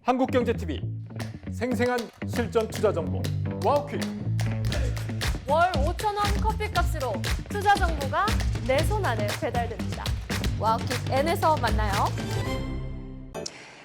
한국경제TV 생생한 실전 투자 정보 와우퀴. 월 5,000원 커피값으로 투자 정보가 내 손 안에 배달됩니다. 와우킥 N에서 만나요.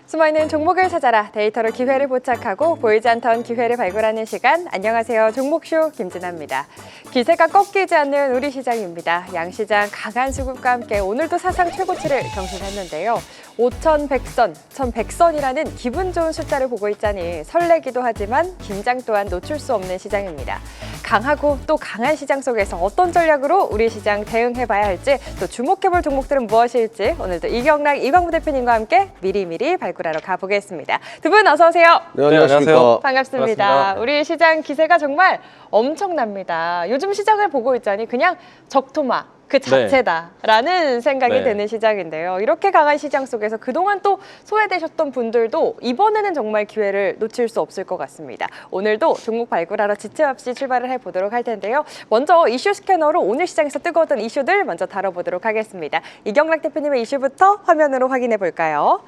숨어있는 종목을 찾아라. 데이터로 기회를 포착하고 보이지 않던 기회를 발굴하는 시간. 안녕하세요. 종목쇼 김진아입니다. 기세가 꺾이지 않는 우리 시장입니다. 양시장 강한 수급과 함께 오늘도 사상 최고치를 경신했는데요. 5,100선, 1,100선이라는 기분 좋은 숫자를 보고 있자니 설레기도 하지만 긴장 또한 놓칠 수 없는 시장입니다. 강하고 또 강한 시장 속에서 어떤 전략으로 우리 시장 대응해봐야 할지, 또 주목해볼 종목들은 무엇일지 오늘도 이경락, 이광무 대표님과 함께 미리미리 발굴하러 가보겠습니다. 두 분 어서 오세요. 네, 안녕하십니까. 반갑습니다. 우리 시장 기세가 정말 엄청납니다. 요즘 시장을 보고 있자니 그냥 적토마 그 자체다라는 생각이 드는 시장인데요. 이렇게 강한 시장 속에서 그동안 또 소외되셨던 분들도 이번에는 정말 기회를 놓칠 수 없을 것 같습니다. 오늘도 종목 발굴하러 지체 없이 출발을 해보도록 할 텐데요. 먼저 이슈 스캐너로 오늘 시장에서 뜨거웠던 이슈들 먼저 다뤄보도록 하겠습니다. 이경락 대표님의 이슈부터 화면으로 확인해 볼까요?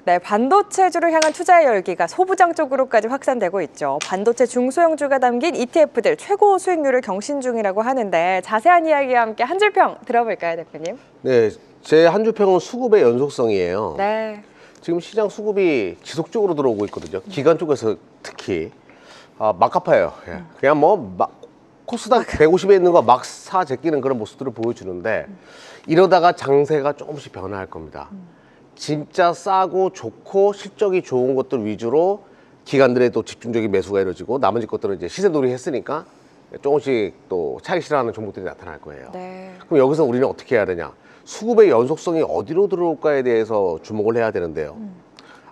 네, 반도체주를 향한 투자의 열기가 소부장 쪽으로까지 확산되고 있죠. 반도체 중소형주가 담긴 ETF들 최고 수익률을 경신 중이라고 하는데 자세한 이야기와 함께 한 줄평 들어볼까요, 대표님? 네, 제 한 줄평은 수급의 연속성이에요. 네. 지금 시장 수급이 지속적으로 들어오고 있거든요. 기관 쪽에서 특히 막 갚아요. 그냥 코스닥 150에 있는 거 막 사 제끼는 그런 모습들을 보여주는데 이러다가 장세가 조금씩 변화할 겁니다. 진짜 싸고 좋고 실적이 좋은 것들 위주로 기관들의 또 집중적인 매수가 이루어지고 나머지 것들은 이제 시세놀이 했으니까 조금씩 또 차익 실현하는 종목들이 나타날 거예요. 네. 그럼 여기서 우리는 어떻게 해야 되냐? 수급의 연속성이 어디로 들어올까에 대해서 주목을 해야 되는데요.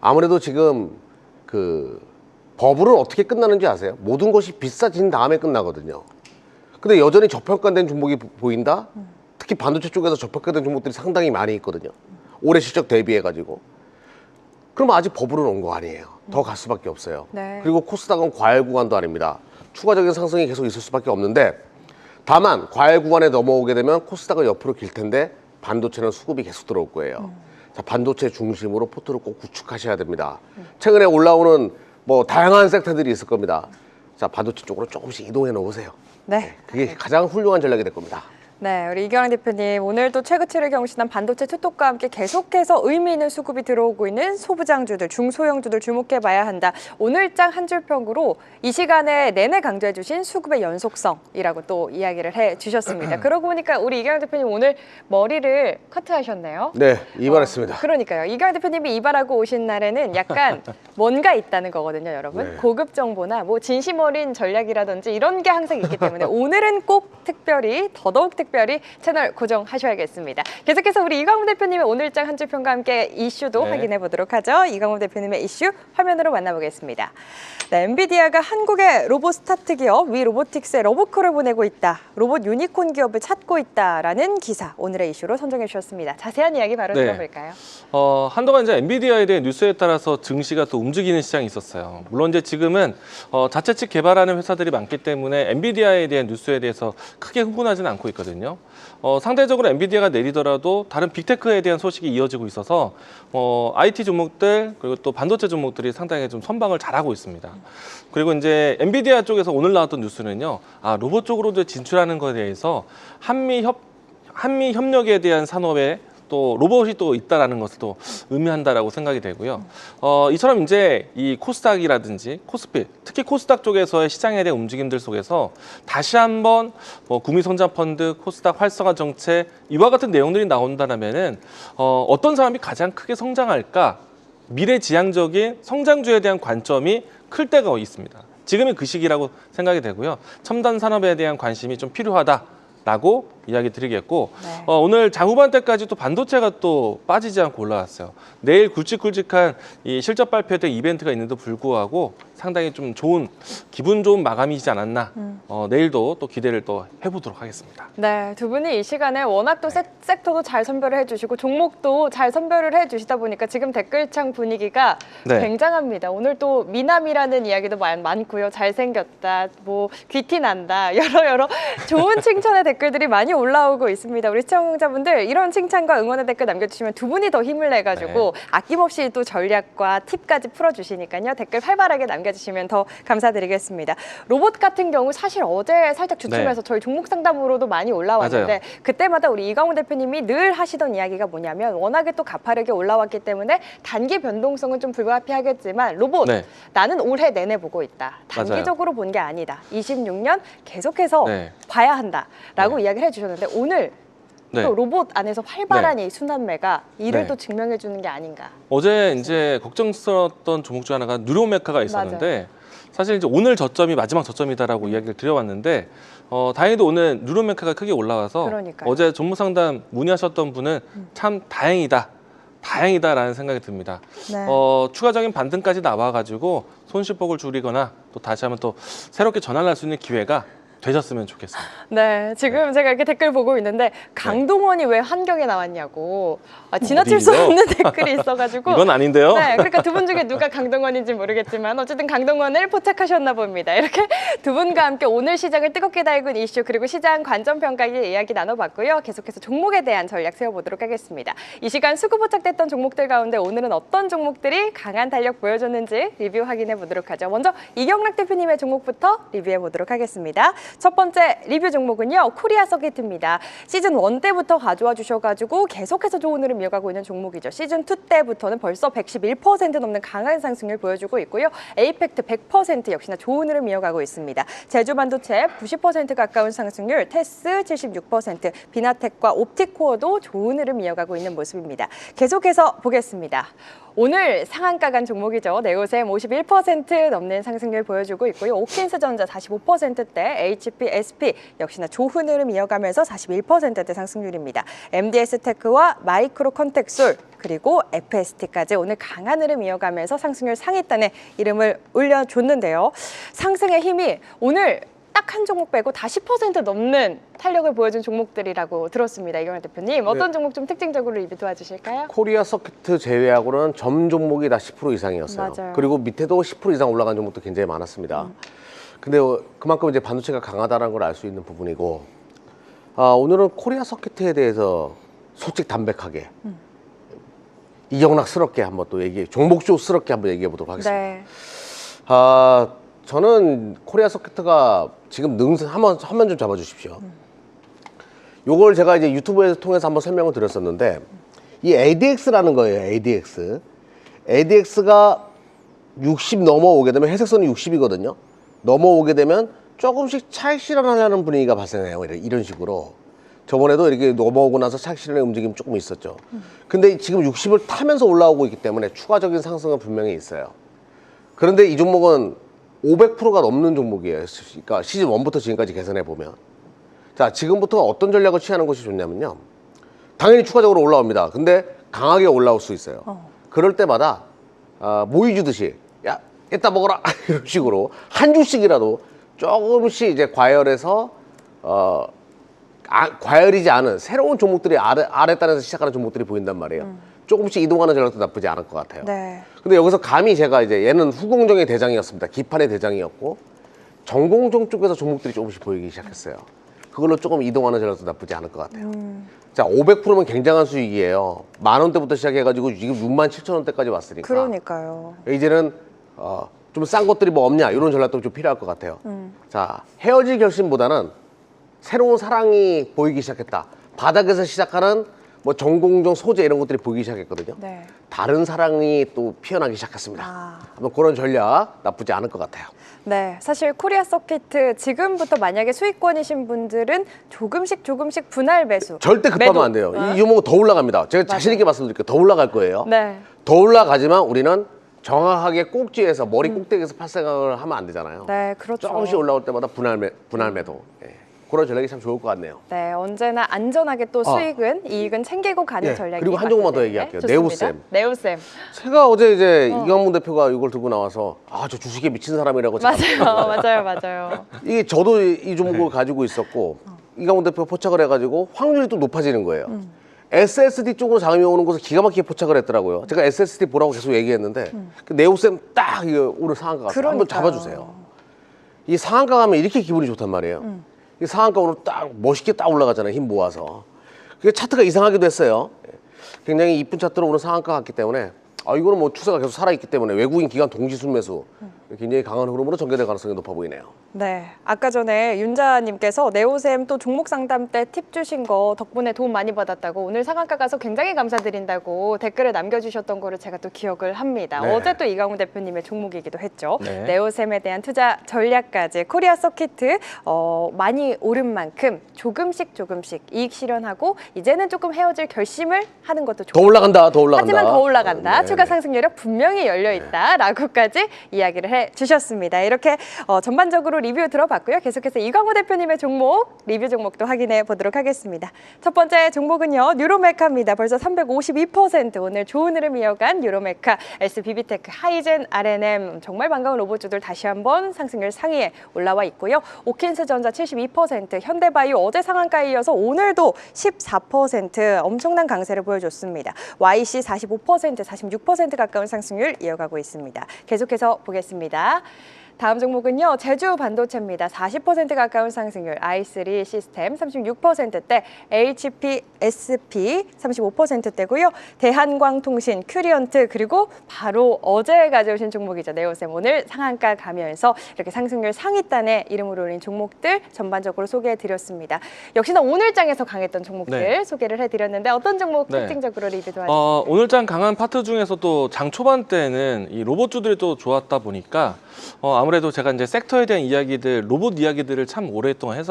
아무래도 지금 그 버블은 어떻게 끝나는지 아세요? 모든 것이 비싸진 다음에 끝나거든요. 근데 여전히 저평가된 종목이 보인다? 특히 반도체 쪽에서 저평가된 종목들이 상당히 많이 있거든요. 올해 실적 대비해가지고. 그럼 아직 버블은 온 거 아니에요. 더 갈 수밖에 없어요. 네. 그리고 코스닥은 과열 구간도 아닙니다. 추가적인 상승이 계속 있을 수밖에 없는데 다만 과열 구간에 넘어오게 되면 코스닥은 옆으로 길 텐데 반도체는 수급이 계속 들어올 거예요. 자, 반도체 중심으로 포트를 꼭 구축하셔야 됩니다. 최근에 올라오는 다양한 섹터들이 있을 겁니다. 자, 반도체 쪽으로 조금씩 이동해 놓으세요. 네. 그게 가장 훌륭한 전략이 될 겁니다. 네, 우리 이경락 대표님 오늘도 최고치를 경신한 반도체 투톱과 함께 계속해서 의미 있는 수급이 들어오고 있는 소부장주들, 중소형주들 주목해봐야 한다. 오늘장 한 줄평으로 이 시간에 내내 강조해 주신 수급의 연속성이라고 또 이야기를 해주셨습니다. 그러고 보니까 우리 이경락 대표님 오늘 머리를 커트하셨네요. 네, 이발했습니다. 그러니까요. 이경락 대표님이 이발하고 오신 날에는 약간 뭔가 있다는 거거든요, 여러분. 네. 고급 정보나 진심 어린 전략이라든지 이런 게 항상 있기 때문에 오늘은 꼭 특별히 더더욱 특별히 채널 고정하셔야겠습니다. 계속해서 우리 이광무 대표님의 오늘장 한 줄평과 함께 이슈도 확인해 보도록 하죠. 이광무 대표님의 이슈 화면으로 만나보겠습니다. 네, 엔비디아가 한국의 로봇 스타트 기업 위로보틱스에 러브콜을 보내고 있다. 로봇 유니콘 기업을 찾고 있다라는 기사 오늘의 이슈로 선정해 주셨습니다. 자세한 이야기 바로 들어볼까요? 한동안 이제 엔비디아에 대한 뉴스에 따라서 증시가 또 움직이는 시장이 있었어요. 물론 이제 지금은 자체 측 개발하는 회사들이 많기 때문에 엔비디아에 대한 뉴스에 대해서 크게 흥분하지는 않고 있거든요. 상대적으로 엔비디아가 내리더라도 다른 빅테크에 대한 소식이 이어지고 있어서 IT 종목들 그리고 또 반도체 종목들이 상당히 좀 선방을 잘하고 있습니다. 그리고 이제 엔비디아 쪽에서 오늘 나왔던 뉴스는요, 로봇 쪽으로 진출하는 것에 대해서 한미 협력에 대한 산업에 또 로봇이 또 있다라는 것을 또 의미한다라고 생각이 되고요. 이처럼 이제 이 코스닥이라든지 코스피, 특히 코스닥 쪽에서의 시장에 대한 움직임들 속에서 다시 한번 국민성장펀드, 코스닥 활성화 정책 이와 같은 내용들이 나온다면은 어떤 사람이 가장 크게 성장할까? 미래지향적인 성장주에 대한 관점이 클 때가 있습니다. 지금이 그 시기라고 생각이 되고요. 첨단 산업에 대한 관심이 좀 필요하다라고 이야기 드리겠고, 네. 오늘 장후반 때까지 또 반도체가 또 빠지지 않고 올라왔어요. 내일 굵직굵직한 이 실적 발표된 이벤트가 있는데도 불구하고 상당히 좀 기분 좋은 마감이지 않았나. 내일도 또 기대를 또 해보도록 하겠습니다. 네, 두 분이 이 시간에 워낙 또 섹터도 잘 선별을 해주시고 종목도 잘 선별을 해주시다 보니까 지금 댓글창 분위기가 굉장합니다. 오늘 또 미남이라는 이야기도 많고요. 잘생겼다, 귀티 난다, 여러 좋은 칭찬의 댓글들이 많이 올라오고 있습니다. 우리 시청자분들 이런 칭찬과 응원의 댓글 남겨주시면 두 분이 더 힘을 내가지고 아낌없이 또 전략과 팁까지 풀어주시니까요. 댓글 활발하게 남겨주시면 더 감사드리겠습니다. 로봇 같은 경우 사실 어제 살짝 주춤해서 저희 종목 상담으로도 많이 올라왔는데 맞아요. 그때마다 우리 이강훈 대표님이 늘 하시던 이야기가 뭐냐면 워낙에 또 가파르게 올라왔기 때문에 단기 변동성은 좀 불가피하겠지만 로봇 나는 올해 내내 보고 있다. 단기적으로 본 게 아니다. 26년 계속해서 봐야 한다라고 이야기를 해주셨는데 오늘 또 로봇 안에서 활발한 이 순환매가 이를 또 증명해 주는 게 아닌가. 어제 이제 걱정스러웠던 종목 중 하나가 누로메카가 있었는데 사실 이제 오늘 저점이 마지막 저점이다라고 이야기를 드려왔는데 다행히도 오늘 누로메카가 크게 올라와서 그러니까요. 어제 전무 상담 문의하셨던 분은 참 다행이다라는 생각이 듭니다. 추가적인 반등까지 나와가지고 손실폭을 줄이거나 또 다시 한번 또 새롭게 전환할 수 있는 기회가 되셨으면 좋겠습니다. 네, 지금 제가 이렇게 댓글 보고 있는데 강동원이 왜 한경에 나왔냐고 지나칠 수 없는 댓글이 있어가지고 이건 아닌데요? 네, 그러니까 두 분 중에 누가 강동원인지 모르겠지만 어쨌든 강동원을 포착하셨나 봅니다. 이렇게 두 분과 함께 오늘 시장을 뜨겁게 달군 이슈 그리고 시장 관점 평가의 이야기 나눠봤고요. 계속해서 종목에 대한 전략 세워보도록 하겠습니다. 이 시간 수급 포착됐던 종목들 가운데 오늘은 어떤 종목들이 강한 달력 보여줬는지 리뷰 확인해 보도록 하죠. 먼저 이경락 대표님의 종목부터 리뷰해 보도록 하겠습니다. 첫 번째 리뷰 종목은요. 코리아 서킷입니다. 시즌 1 때부터 가져와 주셔가지고 계속해서 좋은 흐름 이어가고 있는 종목이죠. 시즌 2 때부터는 벌써 111% 넘는 강한 상승률 보여주고 있고요. 에이펙트 100% 역시나 좋은 흐름 이어가고 있습니다. 제주반도체 90% 가까운 상승률, 테스 76%, 비나텍과 옵티코어도 좋은 흐름 이어가고 있는 모습입니다. 계속해서 보겠습니다. 오늘 상한가 간 종목이죠. 네오셈 51% 넘는 상승률 보여주고 있고요. 오킨스전자 45%대, HP, SP 역시나 좋은 흐름 이어가면서 41%대 상승률입니다. MDS테크와 마이크로 컨텍솔 그리고 FST까지 오늘 강한 흐름 이어가면서 상승률 상위단에 이름을 올려줬는데요. 상승의 힘이 오늘 딱 한 종목 빼고 다 10% 넘는 탄력을 보여준 종목들이라고 들었습니다. 이경락 대표님, 어떤 종목 좀 특징적으로 리뷰 도와주실까요? 코리아 서킷 제외하고는 점 종목이 다 10% 이상이었어요. 맞아요. 그리고 밑에도 10% 이상 올라간 종목도 굉장히 많았습니다. 근데 그만큼 이제 반도체가 강하다는 걸 알 수 있는 부분이고, 오늘은 코리아 서킷에 대해서 솔직 담백하게 이경락스럽게 한번 또 종목주스럽게 한번 얘기해 보도록 하겠습니다. 네. 저는 코리아 서킷가 지금 한번 좀 잡아주십시오. 요걸 제가 이제 유튜브에서 통해서 한번 설명을 드렸었는데, 이 ADX라는 거예요. ADX가 60 넘어오게 되면, 회색선이 60이거든요. 넘어오게 되면 조금씩 차익 실현하려는 분위기가 발생해요. 이런 식으로. 저번에도 이렇게 넘어오고 나서 차익 실현의 움직임이 조금 있었죠. 근데 지금 60을 타면서 올라오고 있기 때문에 추가적인 상승은 분명히 있어요. 그런데 이 종목은 500%가 넘는 종목이에요. 그러니까 시즌 1부터 지금까지 계산해 보면. 자, 지금부터 어떤 전략을 취하는 것이 좋냐면요. 당연히 추가적으로 올라옵니다. 근데 강하게 올라올 수 있어요. 그럴 때마다 모이 주듯이 야, 이따 먹어라 이런 식으로 한 주씩이라도 조금씩 이제 과열해서 과열이지 않은 새로운 종목들이 아랫단에서 시작하는 종목들이 보인단 말이에요. 조금씩 이동하는 전략도 나쁘지 않을 것 같아요. 네. 근데 여기서 감히 제가 이제 얘는 후공정의 대장이었습니다. 기판의 대장이었고 정공정 쪽에서 종목들이 조금씩 보이기 시작했어요. 그걸로 조금 이동하는 전략도 나쁘지 않을 것 같아요. 자, 500%면 굉장한 수익이에요. 10,000원대부터 시작해가지고 지금 67,000원대까지 왔으니까. 그러니까요. 이제는 좀 싼 것들이 뭐 없냐 이런 전략도 좀 필요할 것 같아요. 자, 헤어질 결심보다는 새로운 사랑이 보이기 시작했다. 바닥에서 시작하는 뭐 전공정 소재 이런 것들이 보이기 시작했거든요. 네. 다른 사랑이 또 피어나기 시작했습니다. 한번 그런 전략 나쁘지 않을 것 같아요. 네, 사실 코리아 서킷 지금부터 만약에 수익권이신 분들은 조금씩 분할 매수. 절대 급하면 안 돼요. 이 종목은 더 올라갑니다. 제가 자신 있게 말씀드릴게요. 더 올라갈 거예요. 네. 더 올라가지만 우리는 정확하게 꼭지에서 머리 꼭대기에서 팔 생각을 하면 안 되잖아요. 네, 그렇죠. 조금씩 올라올 때마다 분할 매도. 예. 그런 전략이 참 좋을 것 같네요. 네, 언제나 안전하게 또 수익은 이익은 챙기고 가는 예, 전략이 그리고 한 종목만 더 얘기할게요. 네오셈. 네오셈. 제가 어제 이제 이광문 대표가 이걸 들고 나와서 저 주식에 미친 사람이라고 맞아요. 이게 저도 이 종목을 가지고 있었고 이광문 대표 포착을 해가지고 확률이 또 높아지는 거예요. SSD 쪽으로 자금이 오는 곳을 기가 막히게 포착을 했더라고요. 제가 SSD 보라고 계속 얘기했는데 그 네오셈 딱 이거 오늘 상한가 갔어요. 한번 잡아주세요. 이 상한가 가면 이렇게 기분이 좋단 말이에요. 이 상한가로 딱 멋있게 딱 올라가잖아요. 힘 모아서. 그게 차트가 이상하게 됐어요. 굉장히 이쁜 차트로 오늘 상한가 갔기 때문에 이거는 뭐 추세가 계속 살아있기 때문에 외국인 기관 동시 순매수 굉장히 강한 흐름으로 전개될 가능성이 높아 보이네요. 네, 아까 전에 윤자님께서 네오셈 또 종목 상담 때 팁 주신 거 덕분에 도움 많이 받았다고 오늘 상한가 가서 굉장히 감사드린다고 댓글을 남겨주셨던 거를 제가 또 기억을 합니다. 네. 어제 또 이강훈 대표님의 종목이기도 했죠. 네. 네오셈에 대한 투자 전략까지 코리아 서키트 많이 오른 만큼 조금씩 이익 실현하고 이제는 조금 헤어질 결심을 하는 것도 더 좋고 올라간다, 더 올라간다. 하지만 더 올라간다. 네, 추가 네. 상승 여력 분명히 열려 있다라고까지 이야기를 해주셨습니다. 이렇게 전반적으로 리뷰 들어봤고요. 계속해서 이광호 대표님의 종목 리뷰 종목도 확인해 보도록 하겠습니다. 첫 번째 종목은요. 뉴로메카입니다. 벌써 352% 오늘 좋은 흐름 이어간 뉴로메카, SBB테크, 하이젠, R&M 정말 반가운 로봇주들 다시 한번 상승률 상위에 올라와 있고요. 오킨스전자 72%, 현대바이오 어제 상한가에 이어서 오늘도 14% 엄청난 강세를 보여줬습니다. YC 45%, 46% 가까운 상승률 이어가고 있습니다. 계속해서 보겠습니다. 다음 종목은요. 제주 반도체입니다. 40% 가까운 상승률, i3 시스템 36%대, HP, SP 35%대고요. 대한광통신, 큐리언트 그리고 바로 어제 가져오신 종목이죠. 네오셈 오늘 상한가 가면서 이렇게 상승률 상위단에 이름을 올린 종목들 전반적으로 소개해드렸습니다. 역시나 오늘장에서 강했던 종목들 네. 소개를 해드렸는데 어떤 종목 네. 특징적으로 리뷰 도와주세요? 오늘장 강한 파트 중에서도 장 초반 때는 이 로봇주들이 또 좋았다 보니까 아무래도 제가 이제 섹터에 대한 이야기들, 로봇 이야기들을 참 오랫동안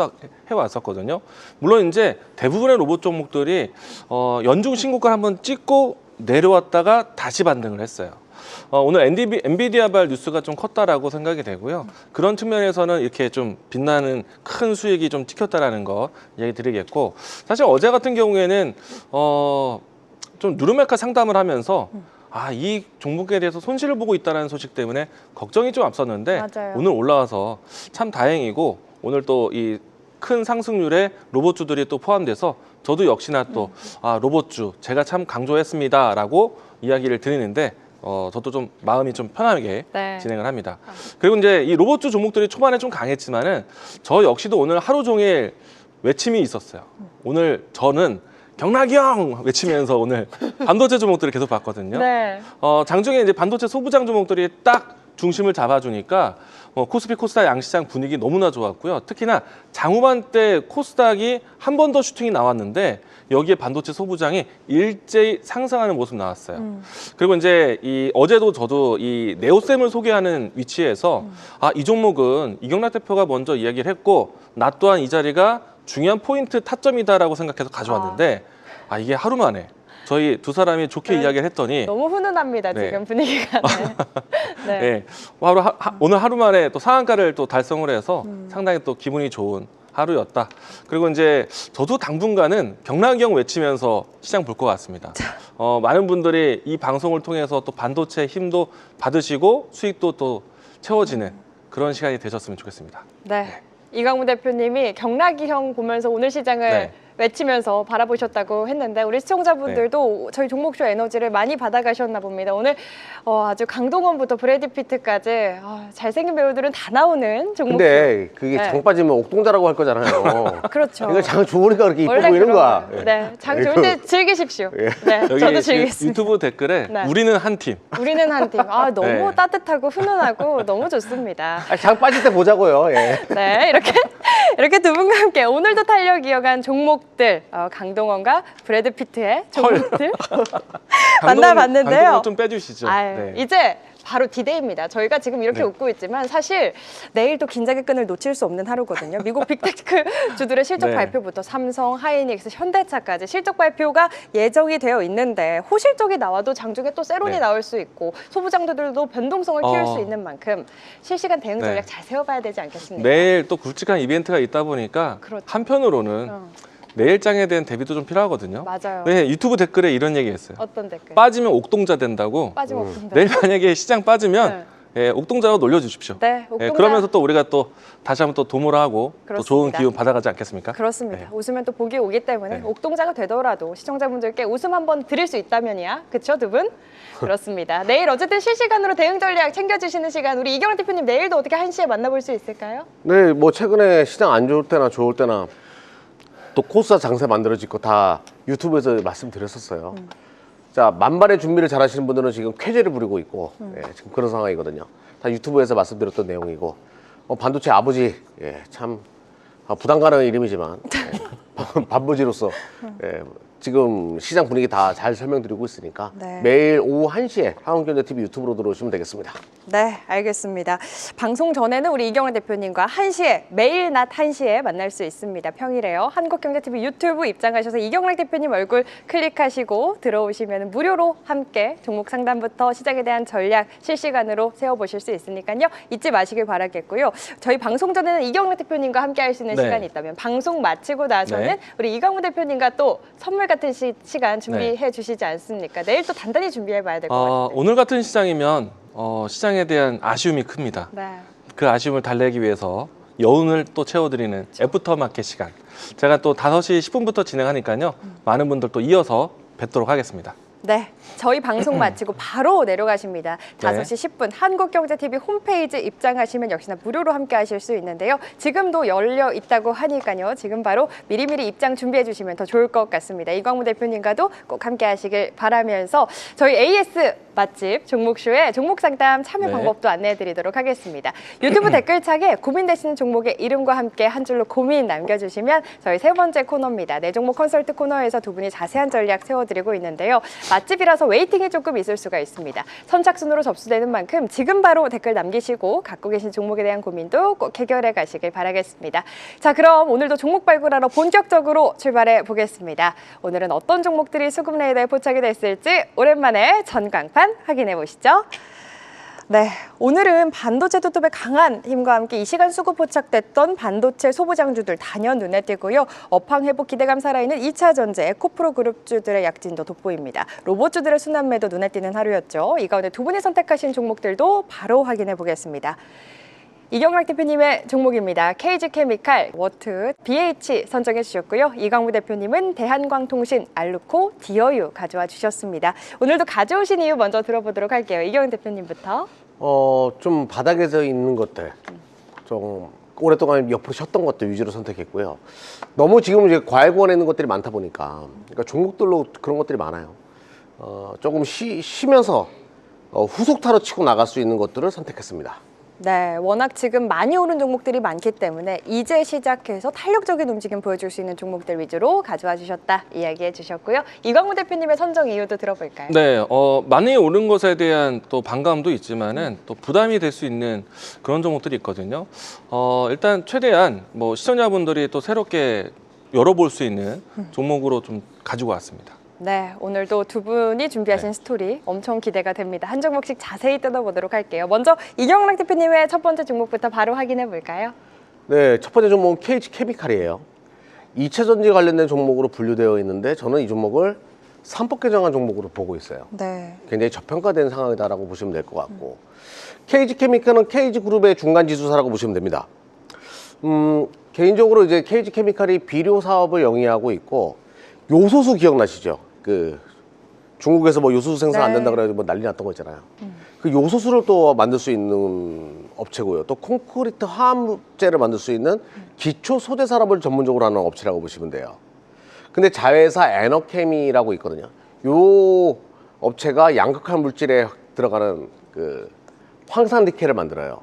해왔었거든요. 물론 이제 대부분의 로봇 종목들이 연중 신고가를 한번 찍고 내려왔다가 다시 반등을 했어요. 오늘 엔비디아발 뉴스가 좀 컸다라고 생각이 되고요. 그런 측면에서는 이렇게 좀 빛나는 큰 수익이 좀 찍혔다라는 거 이야기 드리겠고, 사실 어제 같은 경우에는 좀 누르메카 상담을 하면서 이 종목에 대해서 손실을 보고 있다는 소식 때문에 걱정이 좀 앞섰는데 맞아요. 오늘 올라와서 참 다행이고, 오늘 또 이 큰 상승률에 로봇주들이 또 포함돼서 저도 역시나 또 로봇주 제가 참 강조했습니다라고 이야기를 드리는데 저도 좀 마음이 좀 편하게 네. 진행을 합니다. 그리고 이제 이 로봇주 종목들이 초반에 좀 강했지만은 저 역시도 오늘 하루 종일 외침이 있었어요. 오늘 저는 경락형 외치면서 오늘 반도체 종목들을 계속 봤거든요. 네. 장중에 이제 반도체 소부장 종목들이 딱 중심을 잡아주니까 코스피 코스닥 양시장 분위기 너무나 좋았고요. 특히나 장후반 때 코스닥이 한 번 더 슈팅이 나왔는데 여기에 반도체 소부장이 일제히 상승하는 모습 나왔어요. 그리고 이제 어제도 저도 이 네오셈을 소개하는 위치에서 이 종목은 이경락 대표가 먼저 이야기를 했고 나 또한 이 자리가 중요한 포인트 타점이다라고 생각해서 가져왔는데 이게 하루 만에 저희 두 사람이 좋게 네. 이야기를 했더니 너무 훈훈합니다. 네. 지금 분위기가. 네. 네. 오늘 하루 만에 또 상한가를 또 달성을 해서 상당히 또 기분이 좋은 하루였다. 그리고 이제 저도 당분간은 경락형 외치면서 시장 볼 것 같습니다. 많은 분들이 이 방송을 통해서 또 반도체 힘도 받으시고 수익도 또 채워지는 그런 시간이 되셨으면 좋겠습니다. 네. 이강훈 대표님이 경락이형 보면서 오늘 시장을 네. 외치면서 바라보셨다고 했는데 우리 시청자분들도 저희 종목쇼 에너지를 많이 받아가셨나 봅니다. 오늘 아주 강동원부터 브래드 피트까지 잘생긴 배우들은 다 나오는 종목쇼. 근데 그게 네. 장 빠지면 옥동자라고 할 거잖아요. 그렇죠. 이거 장 좋으니까 그렇게 이뻐 원래 보이는 그런 거야. 거예요. 네, 장 좋을 때 즐기십시오. 네, 여기 저도 즐기겠습니다. 유튜브 댓글에 네. 우리는 한 팀. 우리는 한 팀. 너무 네. 따뜻하고 훈훈하고 너무 좋습니다. 장 빠질 때 보자고요. 예. 네, 이렇게 두 분과 함께 오늘도 탄력 이어간 종목들 강동원과 브래드 피트의 종목들 만나봤는데요. 강동원 좀 빼주시죠. 아유, 이제 바로 디데이입니다. 저희가 지금 이렇게 네. 웃고 있지만 사실 내일 또 긴장의 끈을 놓칠 수 없는 하루거든요. 미국 빅테크 주들의 실적 네. 발표부터 삼성, 하이닉스, 현대차까지 실적 발표가 예정이 되어 있는데 호실적이 나와도 장중에 또 세론이 네. 나올 수 있고 소부장들도 변동성을 키울 수 있는 만큼 실시간 대응 전략 네. 잘 세워봐야 되지 않겠습니까? 내일 또 굵직한 이벤트가 있다 보니까 그렇죠. 한편으로는 내일장에 대한 대비도 좀 필요하거든요. 맞아요. 네, 유튜브 댓글에 이런 얘기했어요. 어떤 댓글? 빠지면 옥동자 된다고. 빠짐없습니다. 내일 만약에 시장 빠지면 예, 옥동자로 놀려주십시오. 네, 예, 옥동자. 그러면서 또 우리가 또 다시 한번 또 도모를 하고 또 그렇습니다. 좋은 기운 받아가지 않겠습니까? 그렇습니다. 네. 웃으면 또 복이 오기 때문에 네. 옥동자가 되더라도 시청자분들께 웃음 한번 드릴 수 있다면이야. 그쵸, 두 분? 그렇습니다. 내일 어쨌든 실시간으로 대응 전략 챙겨주시는 시간 우리 이경환 대표님 내일도 어떻게 1시에 만나볼 수 있을까요? 네, 뭐 최근에 시장 안 좋을 때나 좋을 때나 또 코스타 장세 만들어질 거 다 유튜브에서 말씀드렸었어요. 자, 만반의 준비를 잘 하시는 분들은 지금 쾌재를 부리고 있고 예, 지금 그런 상황이거든요. 다 유튜브에서 말씀드렸던 내용이고 반도체 아버지 참 부담 가는 이름이지만 반부지로서 지금 시장 분위기 다 잘 설명드리고 있으니까 네. 매일 오후 1시에 한국경제TV 유튜브로 들어오시면 되겠습니다. 네, 알겠습니다. 방송 전에는 우리 이경환 대표님과 1시에 매일 낮 1시에 만날 수 있습니다. 평일에요. 한국경제TV 유튜브 입장하셔서 이경환 대표님 얼굴 클릭하시고 들어오시면 무료로 함께 종목 상담부터 시장에 대한 전략 실시간으로 세워보실 수 있으니까요. 잊지 마시길 바라겠고요. 저희 방송 전에는 이경환 대표님과 함께 할 수 있는 네. 시간이 있다면 방송 마치고 나서는 네. 우리 이광무 대표님과 또 선물 같은 시간 준비해 주시지 않습니까? 내일 또 단단히 준비해 봐야 될 것 같아요. 오늘 같은 시장이면 시장에 대한 아쉬움이 큽니다. 네. 그 아쉬움을 달래기 위해서 여운을 또 채워드리는 애프터마켓 시간. 제가 또 5시 10분부터 진행하니까요. 많은 분들 또 이어서 뵙도록 하겠습니다. 네, 저희 방송 마치고 바로 내려가십니다. 네. 5시 10분 한국경제TV 홈페이지 입장하시면 역시나 무료로 함께 하실 수 있는데요. 지금도 열려 있다고 하니까요. 지금 바로 미리미리 입장 준비해 주시면 더 좋을 것 같습니다. 이광무 대표님과도 꼭 함께 하시길 바라면서 저희 AS 맛집 종목쇼의 종목 상담 참여 네. 방법도 안내해 드리도록 하겠습니다. 유튜브 댓글창에 고민되시는 종목의 이름과 함께 한 줄로 고민 남겨주시면 저희 세 번째 코너입니다. 내 종목 컨설트 코너에서 두 분이 자세한 전략 세워드리고 있는데요. 맛집이라서 웨이팅이 조금 있을 수가 있습니다. 선착순으로 접수되는 만큼 지금 바로 댓글 남기시고 갖고 계신 종목에 대한 고민도 꼭 해결해 가시길 바라겠습니다. 자, 그럼 오늘도 종목 발굴하러 본격적으로 출발해 보겠습니다. 오늘은 어떤 종목들이 수급 레이더에 포착이 됐을지 오랜만에 전광판 확인해 보시죠. 네, 오늘은 반도체 투톱의 강한 힘과 함께 이 시간 수급 포착됐던 반도체 소부장주들 단연 눈에 띄고요. 업황 회복 기대감 살아있는 2차 전지 에코프로 그룹주들의 약진도 돋보입니다. 로봇주들의 순환매도 눈에 띄는 하루였죠. 이 가운데 두 분이 선택하신 종목들도 바로 확인해 보겠습니다. 이경락 대표님의 종목입니다. KG케미칼, 워트, BH 선정해 주셨고요. 이광무 대표님은 대한광통신, 알루코, 디어유 가져와 주셨습니다. 오늘도 가져오신 이유 먼저 들어보도록 할게요. 이경락 대표님부터. 좀 바닥에서 있는 것들, 좀 오랫동안 옆으로 쉬었던 것들 위주로 선택했고요. 너무 지금 이제 과열구간에 있는 것들이 많다 보니까, 그러니까 종목들로 그런 것들이 많아요. 조금 쉬면서 후속타로 치고 나갈 수 있는 것들을 선택했습니다. 네, 워낙 지금 많이 오른 종목들이 많기 때문에 이제 시작해서 탄력적인 움직임 보여줄 수 있는 종목들 위주로 가져와 주셨다 이야기해 주셨고요. 이광무 대표님의 선정 이유도 들어볼까요? 네, 많이 오른 것에 대한 또 반감도 있지만은 또 부담이 될 수 있는 그런 종목들이 있거든요. 일단 최대한 뭐 시청자분들이 또 새롭게 열어볼 수 있는 종목으로 좀 가지고 왔습니다. 네, 오늘도 두 분이 준비하신 네. 스토리 엄청 기대가 됩니다. 한 종목씩 자세히 뜯어보도록 할게요. 먼저 이경락 대표님의 첫 번째 종목부터 바로 확인해 볼까요? 네, 첫 번째 종목은 KG케미칼이에요. 2차 전지 관련된 종목으로 분류되어 있는데 저는 이 종목을 산법 개정한 종목으로 보고 있어요. 네. 굉장히 저평가된 상황이다라고 보시면 될 것 같고 KG케미칼은 KG그룹의 중간 지수사라고 보시면 됩니다. 개인적으로 이제 KG케미칼이 비료 사업을 영위하고 있고 요소수 기억나시죠? 그 중국에서 뭐 요소수 생산 안 된다 그래가지고 뭐 난리 났던 거 있잖아요. 그 요소수를 또 만들 수 있는 업체고요. 또 콘크리트 화합제를 만들 수 있는 기초 소재 산업을 전문적으로 하는 업체라고 보시면 돼요. 근데 자회사 에너케미라고 있거든요. 요 업체가 양극화 물질에 들어가는 그 황산 니켈을 만들어요.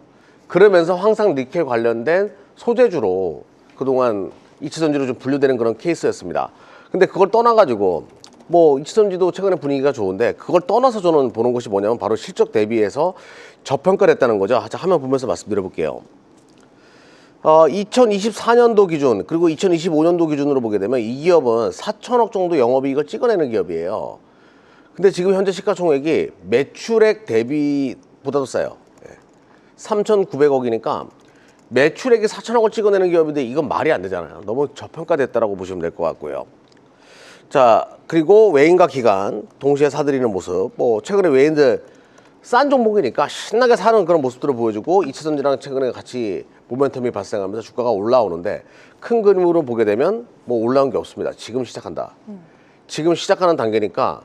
그러면서 황산 니켈 관련된 소재주로 그동안 이치전지로 좀 분류되는 그런 케이스였습니다. 근데 그걸 떠나가지고 뭐 이치전지도 최근에 분위기가 좋은데 그걸 떠나서 저는 보는 것이 뭐냐면 바로 실적 대비해서 저평가를 했다는 거죠. 화면 보면서 말씀드려 볼게요. 2024년도 기준 그리고 2025년도 기준으로 보게 되면 이 기업은 4천억 정도 영업이익을 찍어내는 기업이에요. 근데 지금 현재 시가총액이 매출액 대비보다도 싸요. 3,900억이니까 매출액이 4천억을 찍어내는 기업인데 이건 말이 안 되잖아요. 너무 저평가됐다라고 보시면 될 것 같고요. 자, 그리고 외인과 기관 동시에 사들이는 모습. 뭐 최근에 외인들 싼 종목이니까 신나게 사는 그런 모습들을 보여주고 2차전지랑 최근에 같이 모멘텀이 발생하면서 주가가 올라오는데 큰 그림으로 보게 되면 뭐 올라온 게 없습니다. 지금 시작한다. 지금 시작하는 단계니까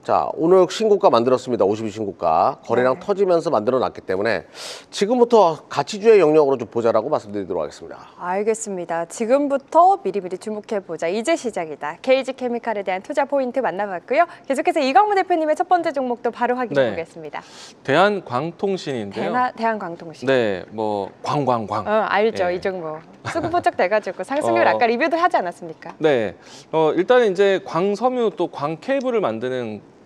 자, 오늘 신고가 만들었습니다. 52 신고가. 거래량 터지면서 만들어 놨기 때문에 지금부터 가치주의 영역으로 좀 보자라고 말씀드리도록 하겠습니다. 알겠습니다. 지금부터 미리미리 주목해보자. 이제 시작이다. KG케미칼에 대한 투자 포인트 만나봤고요. 계속해서 이광무 대표님의 첫 번째 종목도 바로 확인해보겠습니다. 대한광통신인데요. 대한광통신. 네, 뭐 광광광. 알죠. 예. 이 종목. 수급포착 돼가지고 상승률 아까 리뷰도 하지 않았습니까? 네, 일단은 이제 광섬유 또 광케이블을 만드는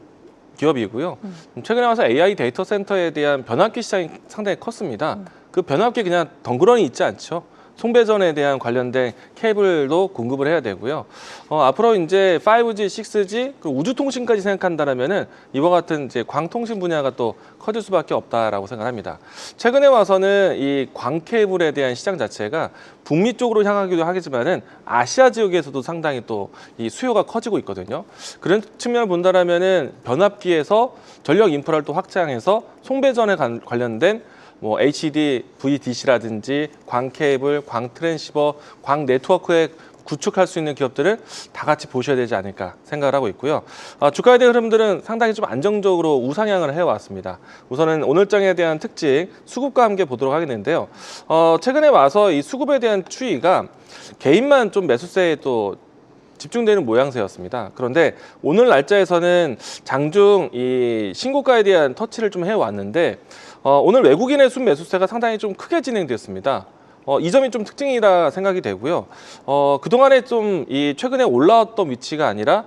기업이고요. 최근에 와서 AI 데이터 센터에 대한 변압기 시장이 상당히 컸습니다. 그 변압기 그냥 덩그러니 있지 않죠. 송배전에 대한 관련된 케이블도 공급을 해야 되고요. 앞으로 이제 5G, 6G, 그리고 우주통신까지 생각한다면은 이와 같은 이제 광통신 분야가 또 커질 수밖에 없다라고 생각합니다. 최근에 와서는 이 광 케이블에 대한 시장 자체가 북미 쪽으로 향하기도 하겠지만은 아시아 지역에서도 상당히 또 이 수요가 커지고 있거든요. 그런 측면을 본다라면은 변압기에서 전력 인프라를 또 확장해서 송배전에 관련된 뭐 HD, VDC라든지 광 케이블, 광 트랜시버, 광 네트워크에 구축할 수 있는 기업들을 다 같이 보셔야 되지 않을까 생각을 하고 있고요. 주가에 대한 흐름들은 상당히 좀 안정적으로 우상향을 해왔습니다. 우선은 오늘장에 대한 특징, 수급과 함께 보도록 하겠는데요. 최근에 와서 이 수급에 대한 추이가 개인만 좀 매수세에 또 집중되는 모양새였습니다. 그런데 오늘 날짜에서는 장중 이 신고가에 대한 터치를 좀 해왔는데 오늘 외국인의 순매수세가 상당히 좀 크게 진행됐습니다. 이 점이 좀 특징이라 생각이 되고요. 그동안에 좀 이 최근에 올라왔던 위치가 아니라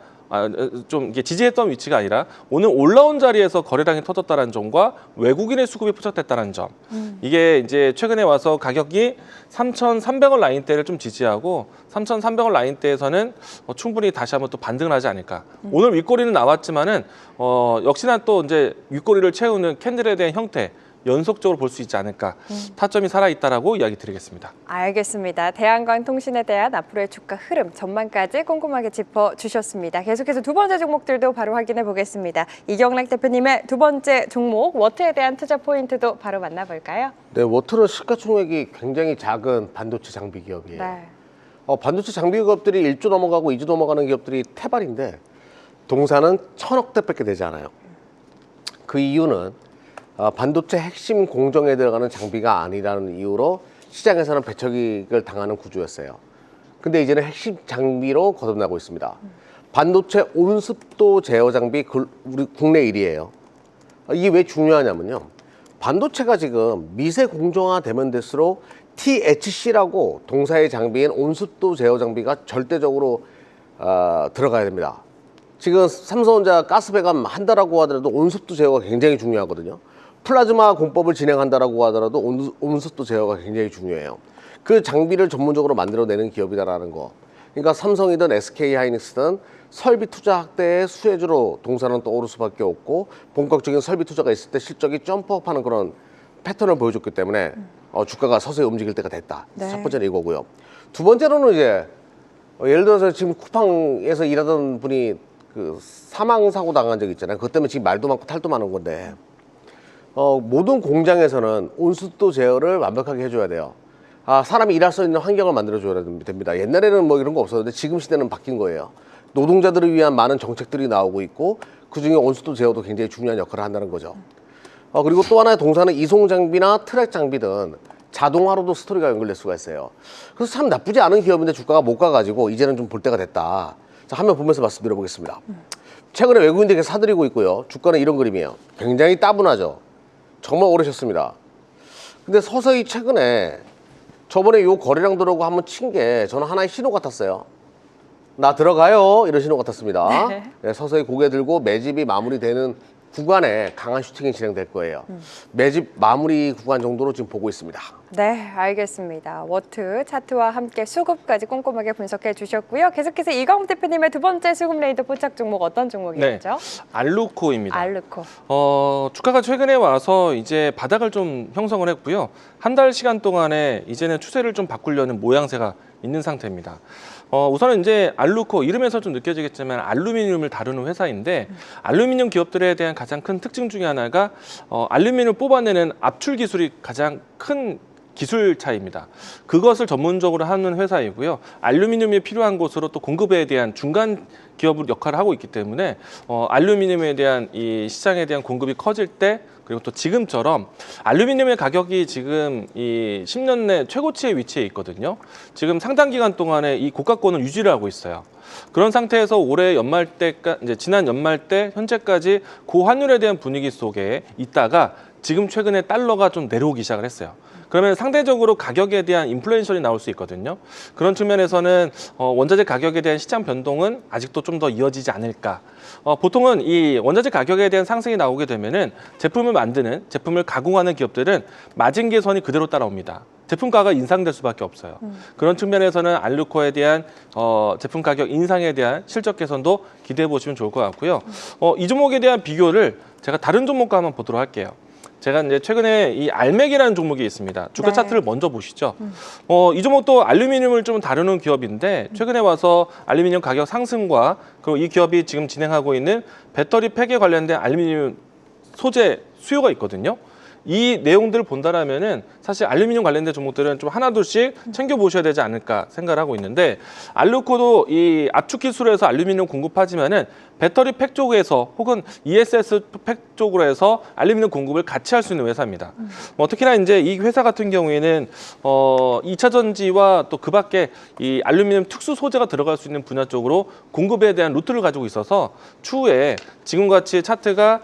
좀 이게 지지했던 위치가 아니라 오늘 올라온 자리에서 거래량이 터졌다는 점과 외국인의 수급이 포착됐다는 점. 이게 이제 최근에 와서 가격이 3,300원 라인대를 좀 지지하고 3,300원 라인대에서는 충분히 다시 한번 또 반등을 하지 않을까. 오늘 윗꼬리는 나왔지만은 역시나 또 이제 윗꼬리를 채우는 캔들에 대한 형태. 연속적으로 볼 수 있지 않을까 타점이 살아있다라고 이야기 드리겠습니다. 알겠습니다. 대한광통신에 대한 앞으로의 주가 흐름 전망까지 꼼꼼하게 짚어주셨습니다. 계속해서 두 번째 종목들도 바로 확인해 보겠습니다. 이경락 대표님의 두 번째 종목 워트에 대한 투자 포인트도 바로 만나볼까요? 네, 워트는 시가총액이 굉장히 작은 반도체 장비 기업이에요. 네. 반도체 장비 기업들이 1조 넘어가고 2조 넘어가는 기업들이 태반인데 동사는 1,000억대밖에 되지 않아요. 그 이유는 반도체 핵심 공정에 들어가는 장비가 아니라는 이유로 시장에서는 배척을 당하는 구조였어요. 근데 이제는 핵심 장비로 거듭나고 있습니다. 반도체 온습도 제어 장비 우리 국내 1위예요. 이게 왜 중요하냐면요. 반도체가 지금 미세 공정화 되면 될수록 THC라고 동사의 장비인 온습도 제어 장비가 절대적으로 들어가야 됩니다. 지금 삼성전자 가스 배관 한다라고 하더라도 온습도 제어가 굉장히 중요하거든요. 플라즈마 공법을 진행한다라고 하더라도 온습도 제어가 굉장히 중요해요. 그 장비를 전문적으로 만들어내는 기업이다라는 거. 그러니까 삼성이든 SK하이닉스든 설비 투자 확대의 수혜주로 동사는 떠오를 수밖에 없고 본격적인 설비 투자가 있을 때 실적이 점프업하는 그런 패턴을 보여줬기 때문에 주가가 서서히 움직일 때가 됐다. 네. 첫 번째는 이거고요. 두 번째로는 이제 예를 들어서 지금 쿠팡에서 일하던 분이 그 사망 사고 당한 적 있잖아요. 그것 때문에 지금 말도 많고 탈도 많은 건데 모든 공장에서는 온습도 제어를 완벽하게 해줘야 돼요. 사람이 일할 수 있는 환경을 만들어줘야 됩니다. 옛날에는 뭐 이런 거 없었는데 지금 시대는 바뀐 거예요. 노동자들을 위한 많은 정책들이 나오고 있고 그중에 온습도 제어도 굉장히 중요한 역할을 한다는 거죠. 그리고 또 하나의 동사는 이송 장비나 트랙 장비든 자동화로도 스토리가 연결될 수가 있어요. 그래서 참 나쁘지 않은 기업인데 주가가 못 가가지고 이제는 좀 볼 때가 됐다. 자, 화면 보면서 말씀드려보겠습니다. 최근에 외국인들에게 사들이고 있고요. 주가는 이런 그림이에요. 굉장히 따분하죠. 정말 오르셨습니다. 근데 서서히 최근에 저번에 요 거래량 들어오고 한번 친 게 저는 하나의 신호 같았어요. 나 들어가요 이런 신호 같았습니다. 네, 서서히 고개 들고 매집이 마무리되는 구간에 강한 슈팅이 진행될 거예요. 매집 마무리 구간 정도로 지금 보고 있습니다. 네, 알겠습니다. 워트 차트와 함께 수급까지 꼼꼼하게 분석해 주셨고요. 계속해서 이광욱 대표님의 두 번째 수급 레이더 포착 종목 어떤 종목이었죠? 알루코입니다. 알루코. 주가가 최근에 와서 이제 바닥을 좀 형성을 했고요. 한 달 시간 동안에 이제는 추세를 좀 바꾸려는 모양새가 있는 상태입니다. 우선은 이제 알루코 이름에서 좀 느껴지겠지만 알루미늄을 다루는 회사인데 알루미늄 기업들에 대한 가장 큰 특징 중에 하나가 알루미늄을 뽑아내는 압출 기술이 가장 큰 기술 차이입니다. 그것을 전문적으로 하는 회사이고요. 알루미늄이 필요한 곳으로 또 공급에 대한 중간 기업으로 역할을 하고 있기 때문에 알루미늄에 대한 이 시장에 대한 공급이 커질 때 그리고 또 지금처럼 알루미늄의 가격이 지금 이 10년 내 최고치에 위치해 있거든요. 지금 상당 기간 동안에 이 고가권을 유지를 하고 있어요. 그런 상태에서 올해 연말 때까 이제 지난 연말 때 현재까지 고환율에 대한 분위기 속에 있다가 지금 최근에 달러가 좀 내려오기 시작을 했어요. 그러면 상대적으로 가격에 대한 인플레이션이 나올 수 있거든요. 그런 측면에서는 원자재 가격에 대한 시장 변동은 아직도 좀 더 이어지지 않을까. 보통은 이 원자재 가격에 대한 상승이 나오게 되면은 제품을 만드는, 제품을 가공하는 기업들은 마진 개선이 그대로 따라옵니다. 제품가가 인상될 수밖에 없어요. 그런 측면에서는 알루코에 대한 제품 가격 인상에 대한 실적 개선도 기대해 보시면 좋을 것 같고요. 이 종목에 대한 비교를 제가 다른 종목과 한번 보도록 할게요. 제가 이제 최근에 이 알맥이라는 종목이 있습니다. 주가 네. 차트를 먼저 보시죠. 이 종목도 알루미늄을 좀 다루는 기업인데 최근에 와서 알루미늄 가격 상승과 그리고 이 기업이 지금 진행하고 있는 배터리 팩에 관련된 알루미늄 소재 수요가 있거든요. 이 내용들을 본다라면은 사실 알루미늄 관련된 종목들은 좀 하나둘씩 챙겨 보셔야 되지 않을까 생각을 하고 있는데 알루코도 이 압축 기술에서 알루미늄 공급하지만은 배터리 팩 쪽에서 혹은 ESS 팩 쪽으로 해서 알루미늄 공급을 같이 할 수 있는 회사입니다. 특히나 이제 이 회사 같은 경우에는 2차 전지와 또 그밖에 이 알루미늄 특수 소재가 들어갈 수 있는 분야 쪽으로 공급에 대한 루트를 가지고 있어서 추후에 지금같이 차트가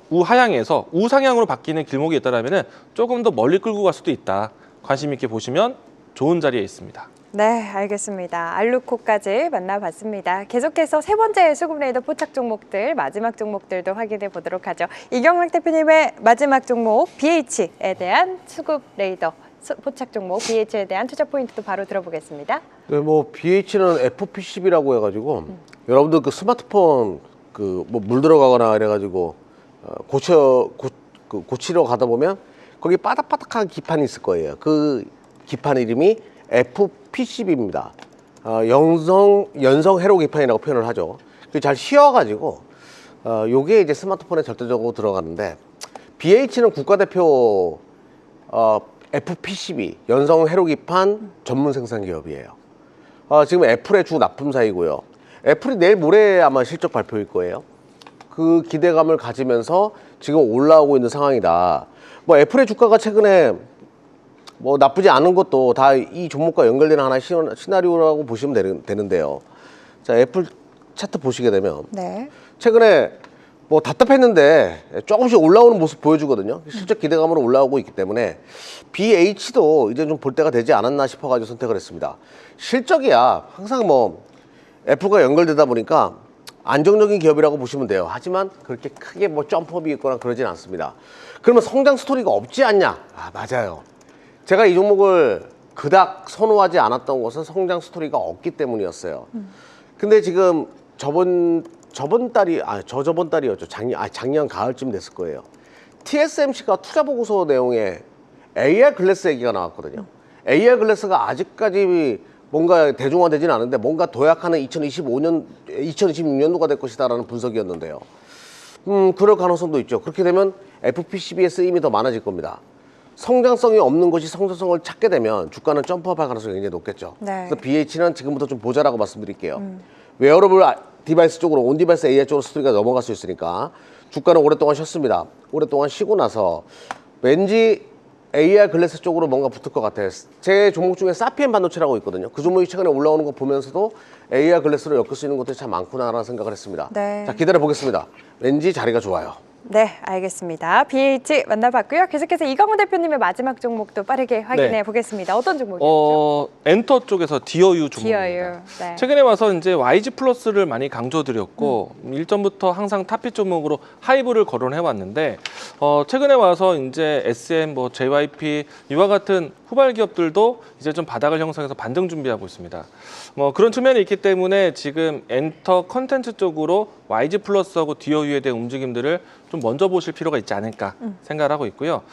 우하향에서 우상향으로 바뀌는 길목이 있다라면은 조금 더 멀리 끌고 갈 수도 있다. 관심 있게 보시면 좋은 자리에 있습니다. 네, 알겠습니다. 알루코까지 만나봤습니다. 계속해서 세 번째 수급 레이더 포착 종목들, 마지막 종목들도 확인해 보도록 하죠. 이경락 대표님의 마지막 종목 BH에 대한 수급 레이더 포착 종목 BH에 대한 투자 포인트도 바로 들어보겠습니다. 네, 뭐 BH는 FP10이라고 해가지고 여러분들 그 스마트폰 그 뭐 물 들어가거나 이래가지고 고치러 가다 보면 거기 바닥바닥한 기판이 있을 거예요. 그 기판 이름이 FP10입니다. 연성 회로 기판이라고 표현을 하죠. 잘 휘어가지고 요게 이제 스마트폰에 절대적으로 들어가는데 BH는 국가대표 FP12 연성 회로 기판 전문 생산 기업이에요. 지금 애플의 주 납품사이고요. 애플이 내일 모레 아마 실적 발표일 거예요. 그 기대감을 가지면서 지금 올라오고 있는 상황이다. 뭐 애플의 주가가 최근에 뭐 나쁘지 않은 것도 다 이 종목과 연결되는 하나의 시나리오라고 보시면 되는데요. 자, 애플 차트 보시게 되면 네. 최근에 뭐 답답했는데 조금씩 올라오는 모습 보여주거든요. 실적 기대감으로 올라오고 있기 때문에 BH도 이제 좀 볼 때가 되지 않았나 싶어가지고 선택을 했습니다. 실적이야 항상 뭐 애플과 연결되다 보니까 안정적인 기업이라고 보시면 돼요. 하지만 그렇게 크게 뭐 점프업이 있거나 그러진 않습니다. 그러면 성장 스토리가 없지 않냐? 맞아요. 제가 이 종목을 그닥 선호하지 않았던 것은 성장 스토리가 없기 때문이었어요. 근데 지금 저번 달이었죠. 작년 가을쯤 됐을 거예요. TSMC가 투자 보고서 내용에 AR 글래스 얘기가 나왔거든요. AR 글래스가 아직까지 뭔가 대중화되지는 않은데 뭔가 도약하는 2026년도가 될 것이다라는 분석이었는데요. 그럴 가능성도 있죠. 그렇게 되면 FP12의 쓰임이 더 많아질 겁니다. 성장성이 없는 것이 성장성을 찾게 되면 주가는 점프업할 가능성이 굉장히 높겠죠. 네. 그래서 BH는 지금부터 좀 보자라고 말씀드릴게요. 웨어러블 디바이스 쪽으로 온디바이스 AI 쪽으로 스토리가 넘어갈 수 있으니까 주가는 오랫동안 쉬었습니다. 오랫동안 쉬고 나서 왠지 AR 글래스 쪽으로 뭔가 붙을 것 같아요. 제 종목 중에 사피엔 반도체라고 있거든요. 그 종목이 최근에 올라오는 거 보면서도 AR 글래스로 엮을 수 있는 것들이 참 많구나라는 생각을 했습니다. 네. 자, 기다려 보겠습니다. 왠지 자리가 좋아요. 네, 알겠습니다. BH 만나봤고요. 계속해서 이강호 대표님의 마지막 종목도 빠르게 확인해 네. 보겠습니다. 어떤 종목이죠? 엔터 쪽에서 DOU 종목입니다. DOU. 네. 최근에 와서 이제 YG 플러스를 많이 강조드렸고 일전부터 항상 탑픽 종목으로 하이브를 거론해 왔는데 최근에 와서 이제 SM, 뭐 JYP 이와 같은 후발 기업들도 이제 좀 바닥을 형성해서 반등 준비하고 있습니다. 뭐 그런 측면이 있기 때문에 지금 엔터 컨텐츠 쪽으로 YG 플러스하고 DOU에 대한 움직임들을 좀 먼저 보실 필요가 있지 않을까 생각을 하고 있고요.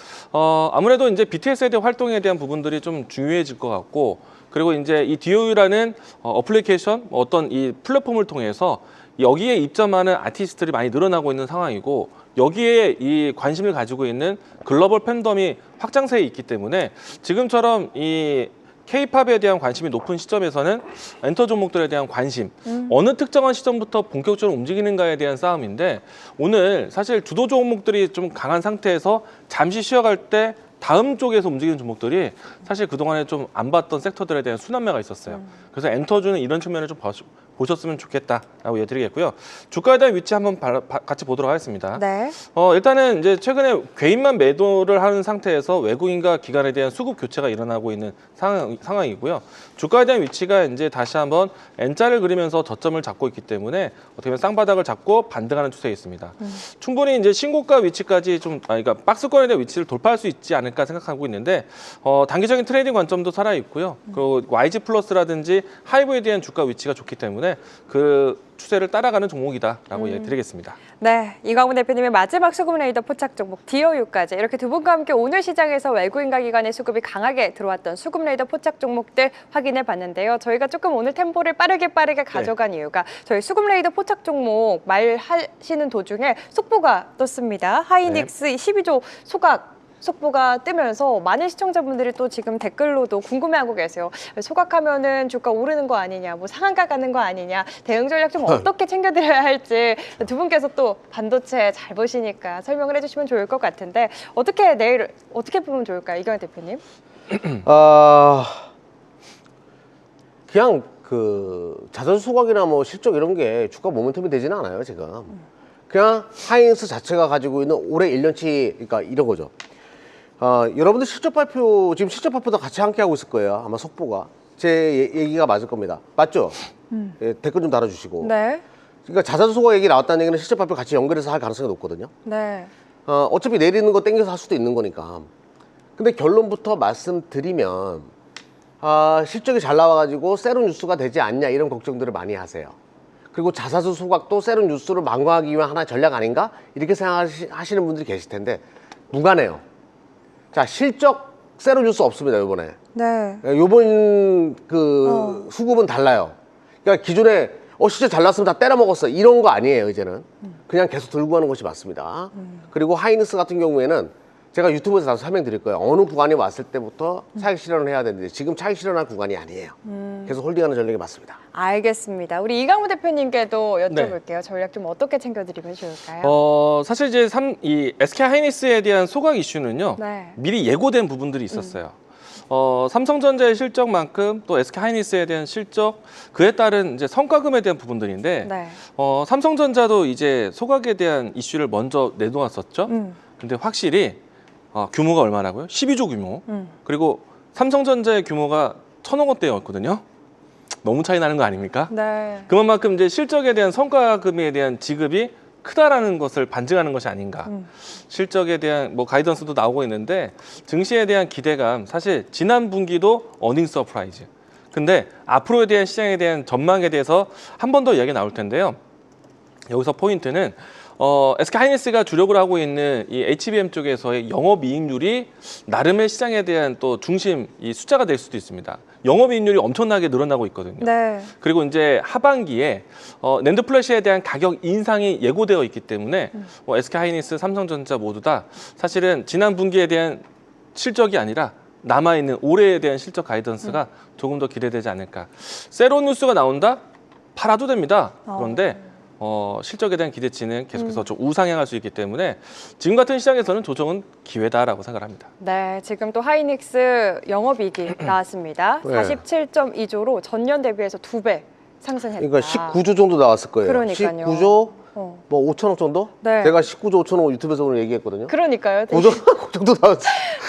아무래도 이제 BTS에 대한 활동에 대한 부분들이 좀 중요해질 것 같고, 그리고 이제 이 DOU라는 어플리케이션, 어떤 이 플랫폼을 통해서 여기에 입점하는 아티스트들이 많이 늘어나고 있는 상황이고, 여기에 이 관심을 가지고 있는 글로벌 팬덤이 확장세에 있기 때문에 지금처럼 이 K-팝에 대한 관심이 높은 시점에서는 엔터 종목들에 대한 관심, 어느 특정한 시점부터 본격적으로 움직이는가에 대한 싸움인데, 오늘 사실 주도 종목들이 좀 강한 상태에서 잠시 쉬어갈 때 다음 쪽에서 움직이는 종목들이 사실 그동안에 좀 안 봤던 섹터들에 대한 순환매가 있었어요. 그래서 엔터주는 이런 측면을 좀 보셨으면 좋겠다라고 얘기드리겠고요. 주가에 대한 위치 한번 같이 보도록 하겠습니다. 네. 일단은 이제 최근에 개인만 매도를 하는 상태에서 외국인과 기관에 대한 수급 교체가 일어나고 있는 상황이고요. 주가에 대한 위치가 이제 다시 한번 N자를 그리면서 저점을 잡고 있기 때문에 어떻게 보면 쌍바닥을 잡고 반등하는 추세에 있습니다. 충분히 이제 신고가 위치까지 그러니까 박스권에 대한 위치를 돌파할 수 있지 않을까 생각하고 있는데, 단기적인 트레이딩 관점도 살아 있고요. 그리고 YG 플러스라든지 하이브에 대한 주가 위치가 좋기 때문에 그 추세를 따라가는 종목이다라고 얘기드리겠습니다. 네, 이강훈 대표님의 마지막 수급 레이더 포착 종목 DOU까지 이렇게 두 분과 함께 오늘 시장에서 외국인과 기관의 수급이 강하게 들어왔던 수급 레이더 포착 종목들 확인해 봤는데요. 저희가 조금 오늘 템포를 빠르게 가져간 이유가 저희 수급 레이더 포착 종목 말하시는 도중에 속보가 떴습니다. 하이닉스 12조 속보가 뜨면서 많은 시청자분들이 또 지금 댓글로도 궁금해하고 계세요. 소각하면은 주가 오르는 거 아니냐, 뭐 상한가 가는 거 아니냐, 대응 전략 좀 어떻게 챙겨드려야 할지 두 분께서 또 반도체 잘 보시니까 설명을 해주시면 좋을 것 같은데 내일 어떻게 보면 좋을까요, 이강훈 대표님? 그냥 그 자산 소각이나 뭐 실적 이런 게 주가 모멘텀이 되지는 않아요, 지금. 그냥 하이닉스 자체가 가지고 있는 올해 1년치, 그러니까 이런 거죠. 여러분들 실적 발표, 지금 실적 발표도 같이 함께 하고 있을 거예요. 아마 속보가. 제 얘기가 맞을 겁니다. 맞죠? 예, 댓글 좀 달아주시고. 네. 그러니까 자산 소각 얘기 나왔다는 얘기는 실적 발표 같이 연결해서 할 가능성이 높거든요. 네. 어차피 내리는 거 땡겨서 할 수도 있는 거니까. 근데 결론부터 말씀드리면, 실적이 잘 나와가지고 세로 뉴스가 되지 않냐 이런 걱정들을 많이 하세요. 그리고 자사주 소각도 세로 뉴스를 망과하기 위한 하나의 전략 아닌가? 이렇게 생각하시는 분들이 계실 텐데 무관해요. 자, 실적 세로 뉴스 없습니다, 요번에. 네. 요번 그 수급은 달라요. 그러니까 기존에 실적 잘 났으면 다 때려 먹었어 이런 거 아니에요, 이제는. 그냥 계속 들고 가는 것이 맞습니다. 그리고 하이닉스 같은 경우에는 제가 유튜브에서 다시 설명드릴 거예요. 어느 구간이 왔을 때부터 차익 실현을 해야 되는데 지금 차익 실현할 구간이 아니에요. 계속 홀딩하는 전략이 맞습니다. 알겠습니다. 우리 이강훈 대표님께도 여쭤볼게요. 전략 좀 어떻게 챙겨드리면 좋을까요? 사실 이제 이 SK 하이닉스에 대한 소각 이슈는요. 네. 미리 예고된 부분들이 있었어요. 삼성전자의 실적만큼 또 SK 하이닉스에 대한 실적, 그에 따른 이제 성과금에 대한 부분들인데, 네. 삼성전자도 이제 소각에 대한 이슈를 먼저 내놓았었죠. 근데 확실히 규모가 얼마라고요? 12조 규모. 그리고 삼성전자의 규모가 1,000억 원대였거든요. 너무 차이 나는 거 아닙니까? 네. 그만큼 이제 실적에 대한 성과금에 대한 지급이 크다라는 것을 반증하는 것이 아닌가. 실적에 대한 뭐 가이던스도 나오고 있는데 증시에 대한 기대감, 사실 지난 분기도 어닝 서프라이즈. 근데 앞으로에 대한 시장에 대한 전망에 대해서 한 번 더 이야기 나올 텐데요. 여기서 포인트는 SK 하이닉스가 주력을 하고 있는 이 HBM 쪽에서의 영업이익률이 나름의 시장에 대한 또 중심 이 숫자가 될 수도 있습니다. 영업이익률이 엄청나게 늘어나고 있거든요. 네. 그리고 이제 하반기에 낸드 플래시에 대한 가격 인상이 예고되어 있기 때문에 SK 하이닉스, 삼성전자 모두 다 사실은 지난 분기에 대한 실적이 아니라 남아있는 올해에 대한 실적 가이던스가 조금 더 기대되지 않을까. 세로 뉴스가 나온다? 팔아도 됩니다. 그런데 실적에 대한 기대치는 계속해서 좀 우상향할 수 있기 때문에 지금 같은 시장에서는 조정은 기회다라고 생각합니다. 네, 지금 또 하이닉스 영업이익이 나왔습니다. 네. 47.2조로 전년 대비해서 2배 상승했다. 그러니까 19조 정도 나왔을 거예요. 그러니까요. 19조 뭐 5천억 정도? 네. 제가 19조 5천억 유튜브에서 오늘 얘기했거든요. 그러니까요. 그 정도 나왔어.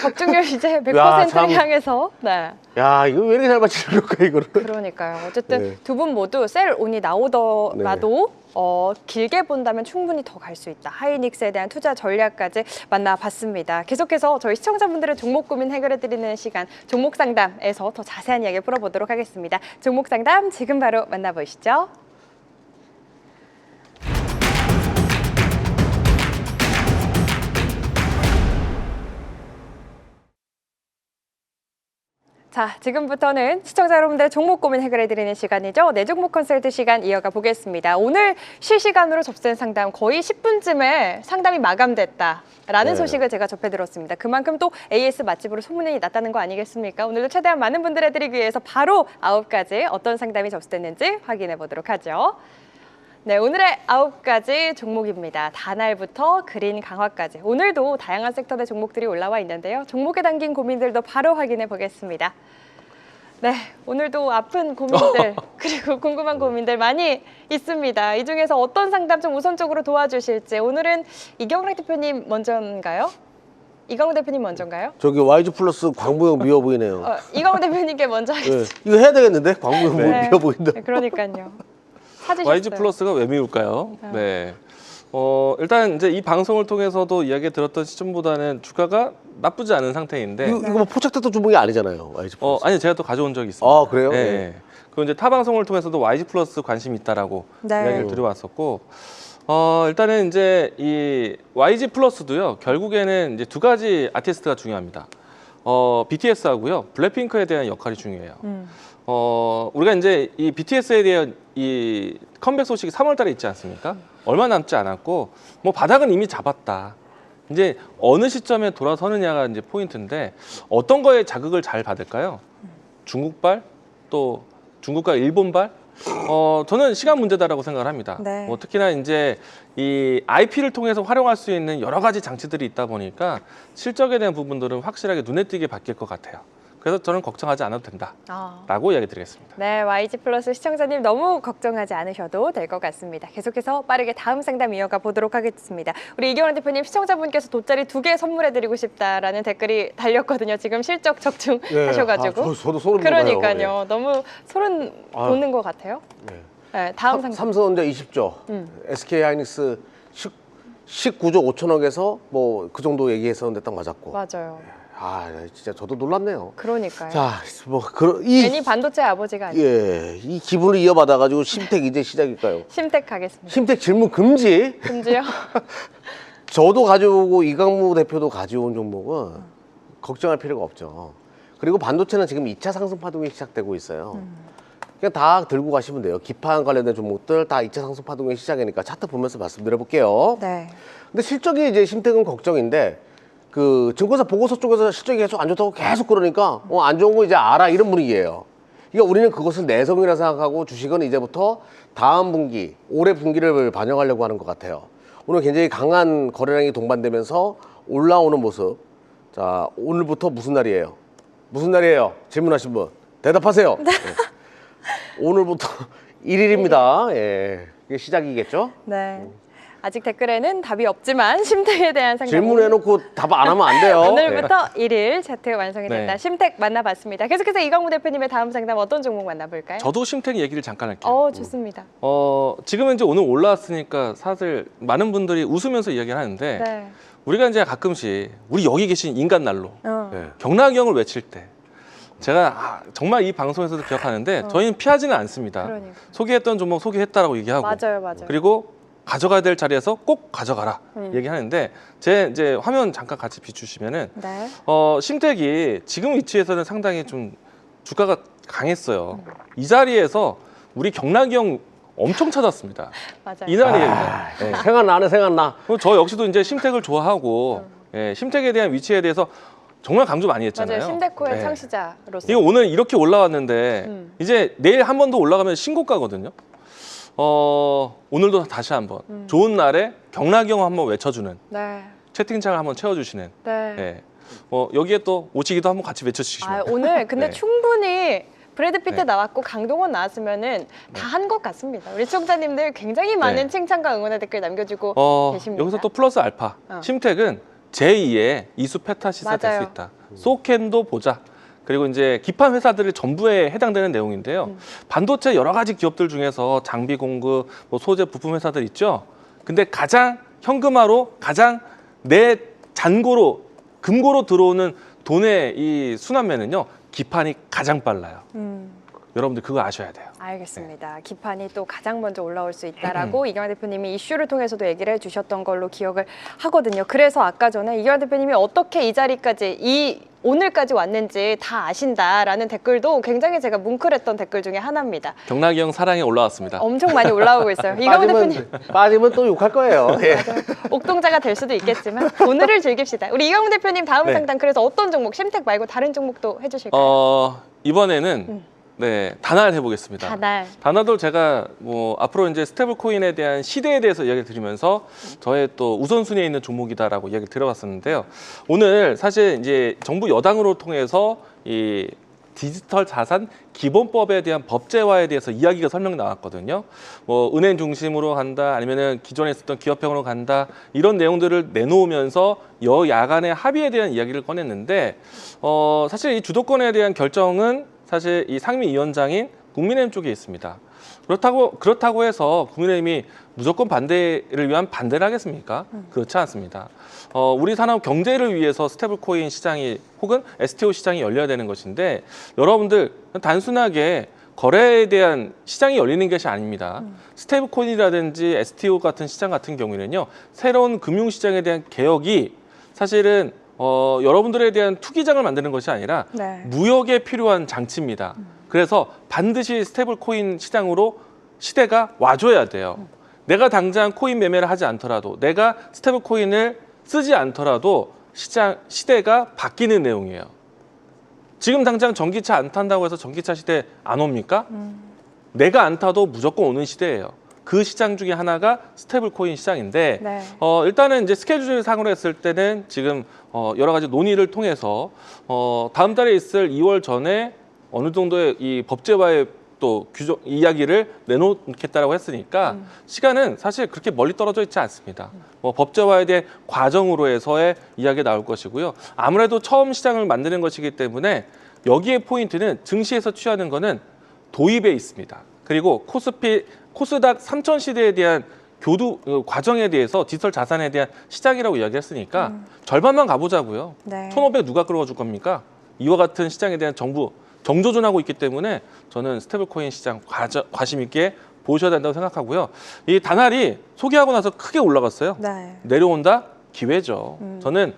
적중률 이제 100%를 야, 참. 향해서. 네. 야, 이거 왜 이렇게 잘 맞히는 걸까, 이거를? 그러니까요. 어쨌든 네. 두 분 모두 셀온이 나오더라도 길게 본다면 충분히 더 갈 수 있다. 하이닉스에 대한 투자 전략까지 만나봤습니다. 계속해서 저희 시청자분들의 종목 고민 해결해드리는 시간 종목 상담에서 더 자세한 이야기 풀어보도록 하겠습니다. 종목 상담 지금 바로 만나보시죠. 자, 지금부터는 시청자 여러분들의 종목 고민 해결해드리는 시간이죠. 내 종목 컨설트 시간 이어가 보겠습니다. 오늘 실시간으로 접수된 상담 거의 10분쯤에 상담이 마감됐다라는 네. 소식을 제가 접해들었습니다. 그만큼 또 AS 맛집으로 소문이 났다는 거 아니겠습니까? 오늘도 최대한 많은 분들 해드리기 위해서 바로 9가지 어떤 상담이 접수됐는지 확인해 보도록 하죠. 네, 오늘의 9가지 종목입니다. 다날부터 그린 강화까지. 오늘도 다양한 섹터의 종목들이 올라와 있는데요. 종목에 담긴 고민들도 바로 확인해 보겠습니다. 네, 오늘도 아픈 고민들 그리고 궁금한 고민들 많이 있습니다. 이 중에서 어떤 상담 좀 우선적으로 도와주실지 오늘은 이경락 대표님 먼저인가요? 이광우 대표님 먼저인가요? 저기 YG 플러스 광무형 미워 보이네요. 이광우 대표님께 먼저 네. 하겠습니다. 이거 해야 되겠는데? 광무형 네. 미워 보인다. 네, 그러니까요. 사주셨어요. YG 플러스가 왜 미울까요? 네. 일단 이제 이 방송을 통해서도 이야기 들었던 시점보다는 주가가 나쁘지 않은 상태인데. 이거 뭐 포착됐던 종목이 아니잖아요. YG 플러스. 아니 제가 또 가져온 적이 있습니다. 아, 그래요? 네. 네. 그리고 이제 타 방송을 통해서도 YG 플러스 관심이 있다라고 네. 이야기를 드려왔었고, 일단은 이제 이 YG 플러스도요 결국에는 이제 두 가지 아티스트가 중요합니다. BTS하고요 블랙핑크에 대한 역할이 중요해요. 우리가 이제 이 BTS에 대한 이 컴백 소식이 3월달에 있지 않습니까? 얼마 남지 않았고 뭐 바닥은 이미 잡았다. 이제 어느 시점에 돌아서느냐가 이제 포인트인데 어떤 거에 자극을 잘 받을까요? 중국발 또 중국과 일본발? 저는 시간 문제다라고 생각을 합니다. 네. 특히나 이제 이 IP를 통해서 활용할 수 있는 여러 가지 장치들이 있다 보니까 실적에 대한 부분들은 확실하게 눈에 띄게 바뀔 것 같아요. 그래서 저는 걱정하지 않아도 된다라고 이야기 드리겠습니다. 네, YG 플러스 시청자님 너무 걱정하지 않으셔도 될 것 같습니다. 계속해서 빠르게 다음 상담 이어가 보도록 하겠습니다. 우리 이경원 대표님 시청자분께서 돗자리 2개 선물해드리고 싶다라는 댓글이 달렸거든요. 지금 실적 적중하셔가지고. 저도 소름 그러니까요. 너무 소름 돋는 것 같아요. 네. 네, 다음 상담. 삼성전자 20조, SK 하이닉스 19조 5천억에서 뭐 그 정도 얘기했었는데 딱 맞았고. 맞아요. 진짜 저도 놀랍네요. 그러니까요. 자, 괜히 반도체 아버지가 아니에요. 예, 이 기분을 이어받아가지고 심택 이제 시작일까요? 심택 가겠습니다. 심택 질문 금지. 금지요? 저도 가져오고 이강무 대표도 가져온 종목은 걱정할 필요가 없죠. 그리고 반도체는 지금 2차 상승 파동이 시작되고 있어요. 그냥 다 들고 가시면 돼요. 기판 관련된 종목들 다 2차 상승 파동이 시작이니까 차트 보면서 말씀드려 볼게요. 네. 근데 실적이 이제 심택은 걱정인데 그 증권사 보고서 쪽에서 실적이 계속 안 좋다고 계속 그러니까 안 좋은 거 이제 알아 이런 분위기예요. 그러니까 우리는 그것을 내성이라 생각하고 주식은 이제부터 다음 분기, 올해 분기를 반영하려고 하는 것 같아요. 오늘 굉장히 강한 거래량이 동반되면서 올라오는 모습. 자, 오늘부터 무슨 날이에요? 무슨 날이에요? 질문하신 분 대답하세요. 네. 오늘부터 1일입니다. 예, 이게 시작이겠죠? 네. 아직 댓글에는 답이 없지만 심택에 대한 상담 질문해놓고 답 안 하면 안 돼요. 오늘부터 1일 차트 완성이 된다. 네. 심택 만나봤습니다. 계속해서 이광우 대표님의 다음 상담 어떤 종목 만나볼까요? 저도 심택 얘기를 잠깐 할게요. 좋습니다. 지금은 이제 오늘 올라왔으니까 사실 많은 분들이 웃으면서 이야기를 하는데 네. 우리가 이제 가끔씩 우리 여기 계신 인간 날로 네. 경락경을 외칠 때 제가 정말 이 방송에서도 기억하는데 저희는 피하지는 않습니다. 그러니까. 소개했던 종목 소개했다라고 얘기하고 맞아요. 그리고 가져가야 될 자리에서 꼭 가져가라 얘기하는데 제 이제 화면 잠깐 같이 비추시면은 네. 심택이 지금 위치에서는 상당히 좀 주가가 강했어요. 이 자리에서 우리 경락경 엄청 찾았습니다. 맞아요. 이날이에요. 네. 생각나. 그럼 저 역시도 이제 심택을 좋아하고 심택에 대한 위치에 대해서 정말 강조 많이 했잖아요. 맞아요. 심테코의 네. 창시자로서. 이거 오늘 이렇게 올라왔는데 이제 내일 한 번 더 올라가면 신고가거든요. 오늘도 다시 한번 좋은 날에 경락경 한번 외쳐주는 네. 채팅창을 한번 채워주시는. 네. 네. 여기에 또 오치기도 한번 같이 외쳐주시면. 오늘 근데 네. 충분히 브래드 피트 네. 나왔고 강동원 나왔으면은 다 한 것 같습니다. 우리 시청자님들 굉장히 많은 네. 칭찬과 응원의 댓글 남겨주고 계십니다. 여기서 또 플러스 알파. 심택은 제2의 이수 페타시스가 될 수 맞아요. 있다. 소캔도 보자. 그리고 이제 기판 회사들이 전부에 해당되는 내용인데요. 반도체 여러 가지 기업들 중에서 장비 공급, 뭐 소재 부품 회사들 있죠. 근데 가장 현금화로 가장 내 잔고로 금고로 들어오는 돈의 이 순환매는요. 기판이 가장 빨라요. 여러분들 그거 아셔야 돼요. 알겠습니다. 기판이 또 가장 먼저 올라올 수 있다라고 이경환 대표님이 이슈를 통해서도 얘기를 해주셨던 걸로 기억을 하거든요. 그래서 아까 전에 이경환 대표님이 어떻게 이 자리까지 오늘까지 왔는지 다 아신다라는 댓글도 굉장히 제가 뭉클했던 댓글 중에 하나입니다. 경락이 형 사랑에 올라왔습니다. 엄청 많이 올라오고 있어요. 이경환 대표님 빠지면 또 욕할 거예요. 예. 옥동자가 될 수도 있겠지만 오늘을 즐깁시다. 우리 이경환 대표님 다음 네. 상담 그래서 어떤 종목, 심택 말고 다른 종목도 해주실까요? 이번에는 네, 단알 해보겠습니다. 다날. 단알도 제가 뭐 앞으로 이제 스테이블 코인에 대한 시대에 대해서 이야기를 드리면서 저의 또 우선순위에 있는 종목이다라고 이야기를 드려봤었는데요. 오늘 사실 이제 정부 여당으로 통해서 이 디지털 자산 기본법에 대한 법제화에 대해서 이야기가 설명 나왔거든요. 뭐 은행 중심으로 간다, 아니면은 기존에 있었던 기업형으로 간다, 이런 내용들을 내놓으면서 여야간의 합의에 대한 이야기를 꺼냈는데 사실 이 주도권에 대한 결정은 사실 이 상임위원장인 국민의힘 쪽에 있습니다. 그렇다고 해서 국민의힘이 무조건 반대를 위한 반대를 하겠습니까? 그렇지 않습니다. 우리 산업 경제를 위해서 스테이블 코인 시장이 혹은 STO 시장이 열려야 되는 것인데 여러분들 단순하게 거래에 대한 시장이 열리는 것이 아닙니다. 스테이블 코인이라든지 STO 같은 시장 같은 경우에는요. 새로운 금융 시장에 대한 개혁이 사실은 여러분들에 대한 투기장을 만드는 것이 아니라 네. 무역에 필요한 장치입니다. 그래서 반드시 스테이블 코인 시장으로 시대가 와줘야 돼요. 내가 당장 코인 매매를 하지 않더라도 내가 스테이블 코인을 쓰지 않더라도 시대가 바뀌는 내용이에요. 지금 당장 전기차 안 탄다고 해서 전기차 시대 안 옵니까? 내가 안 타도 무조건 오는 시대예요. 그 시장 중에 하나가 스테이블 코인 시장인데 네. 일단은 이제 스케줄 상으로 했을 때는 지금 여러 가지 논의를 통해서 다음 달에 있을 2월 전에 어느 정도의 이 법제화의 또 규정 이야기를 내놓겠다라고 했으니까 시간은 사실 그렇게 멀리 떨어져 있지 않습니다. 법제화에 대한 과정으로 해서의 이야기가 나올 것이고요. 아무래도 처음 시장을 만드는 것이기 때문에 여기에 포인트는 증시에서 취하는 거는 도입에 있습니다. 그리고 코스닥 3000 시대에 대한 교두 과정에 대해서 디지털 자산에 대한 시장이라고 이야기했으니까 절반만 가보자고요. 네. 1,500 누가 끌어줄 겁니까? 이와 같은 시장에 대한 정부 정조준하고 있기 때문에 저는 스테이블 코인 시장 관심 있게 보셔야 된다고 생각하고요. 이 단알이 소개하고 나서 크게 올라갔어요. 네. 내려온다? 기회죠. 저는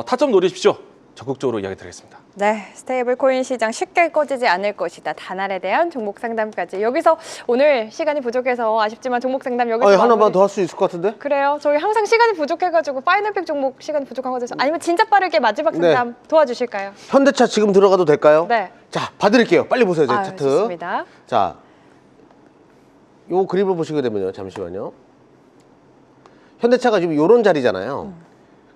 타점 노리십시오. 적극적으로 이야기 드리겠습니다. 네, 스테이블 코인 시장 쉽게 꺼지지 않을 것이다. 단알에 대한 종목 상담까지. 여기서 오늘 시간이 부족해서 아쉽지만 종목 상담 여기서 하나만 마무리. 더 할 수 있을 것 같은데? 그래요. 저희 항상 시간이 부족해가지고 파이널픽 종목 시간이 부족한 것 같아서 아니면 진짜 빠르게 마지막 상담 도와주실까요? 현대차 지금 들어가도 될까요? 네. 자, 봐드릴게요. 빨리 보세요, 제 차트. 좋습니다. 자, 요 그림을 보시게 되면요. 잠시만요. 현대차가 지금 요런 자리잖아요.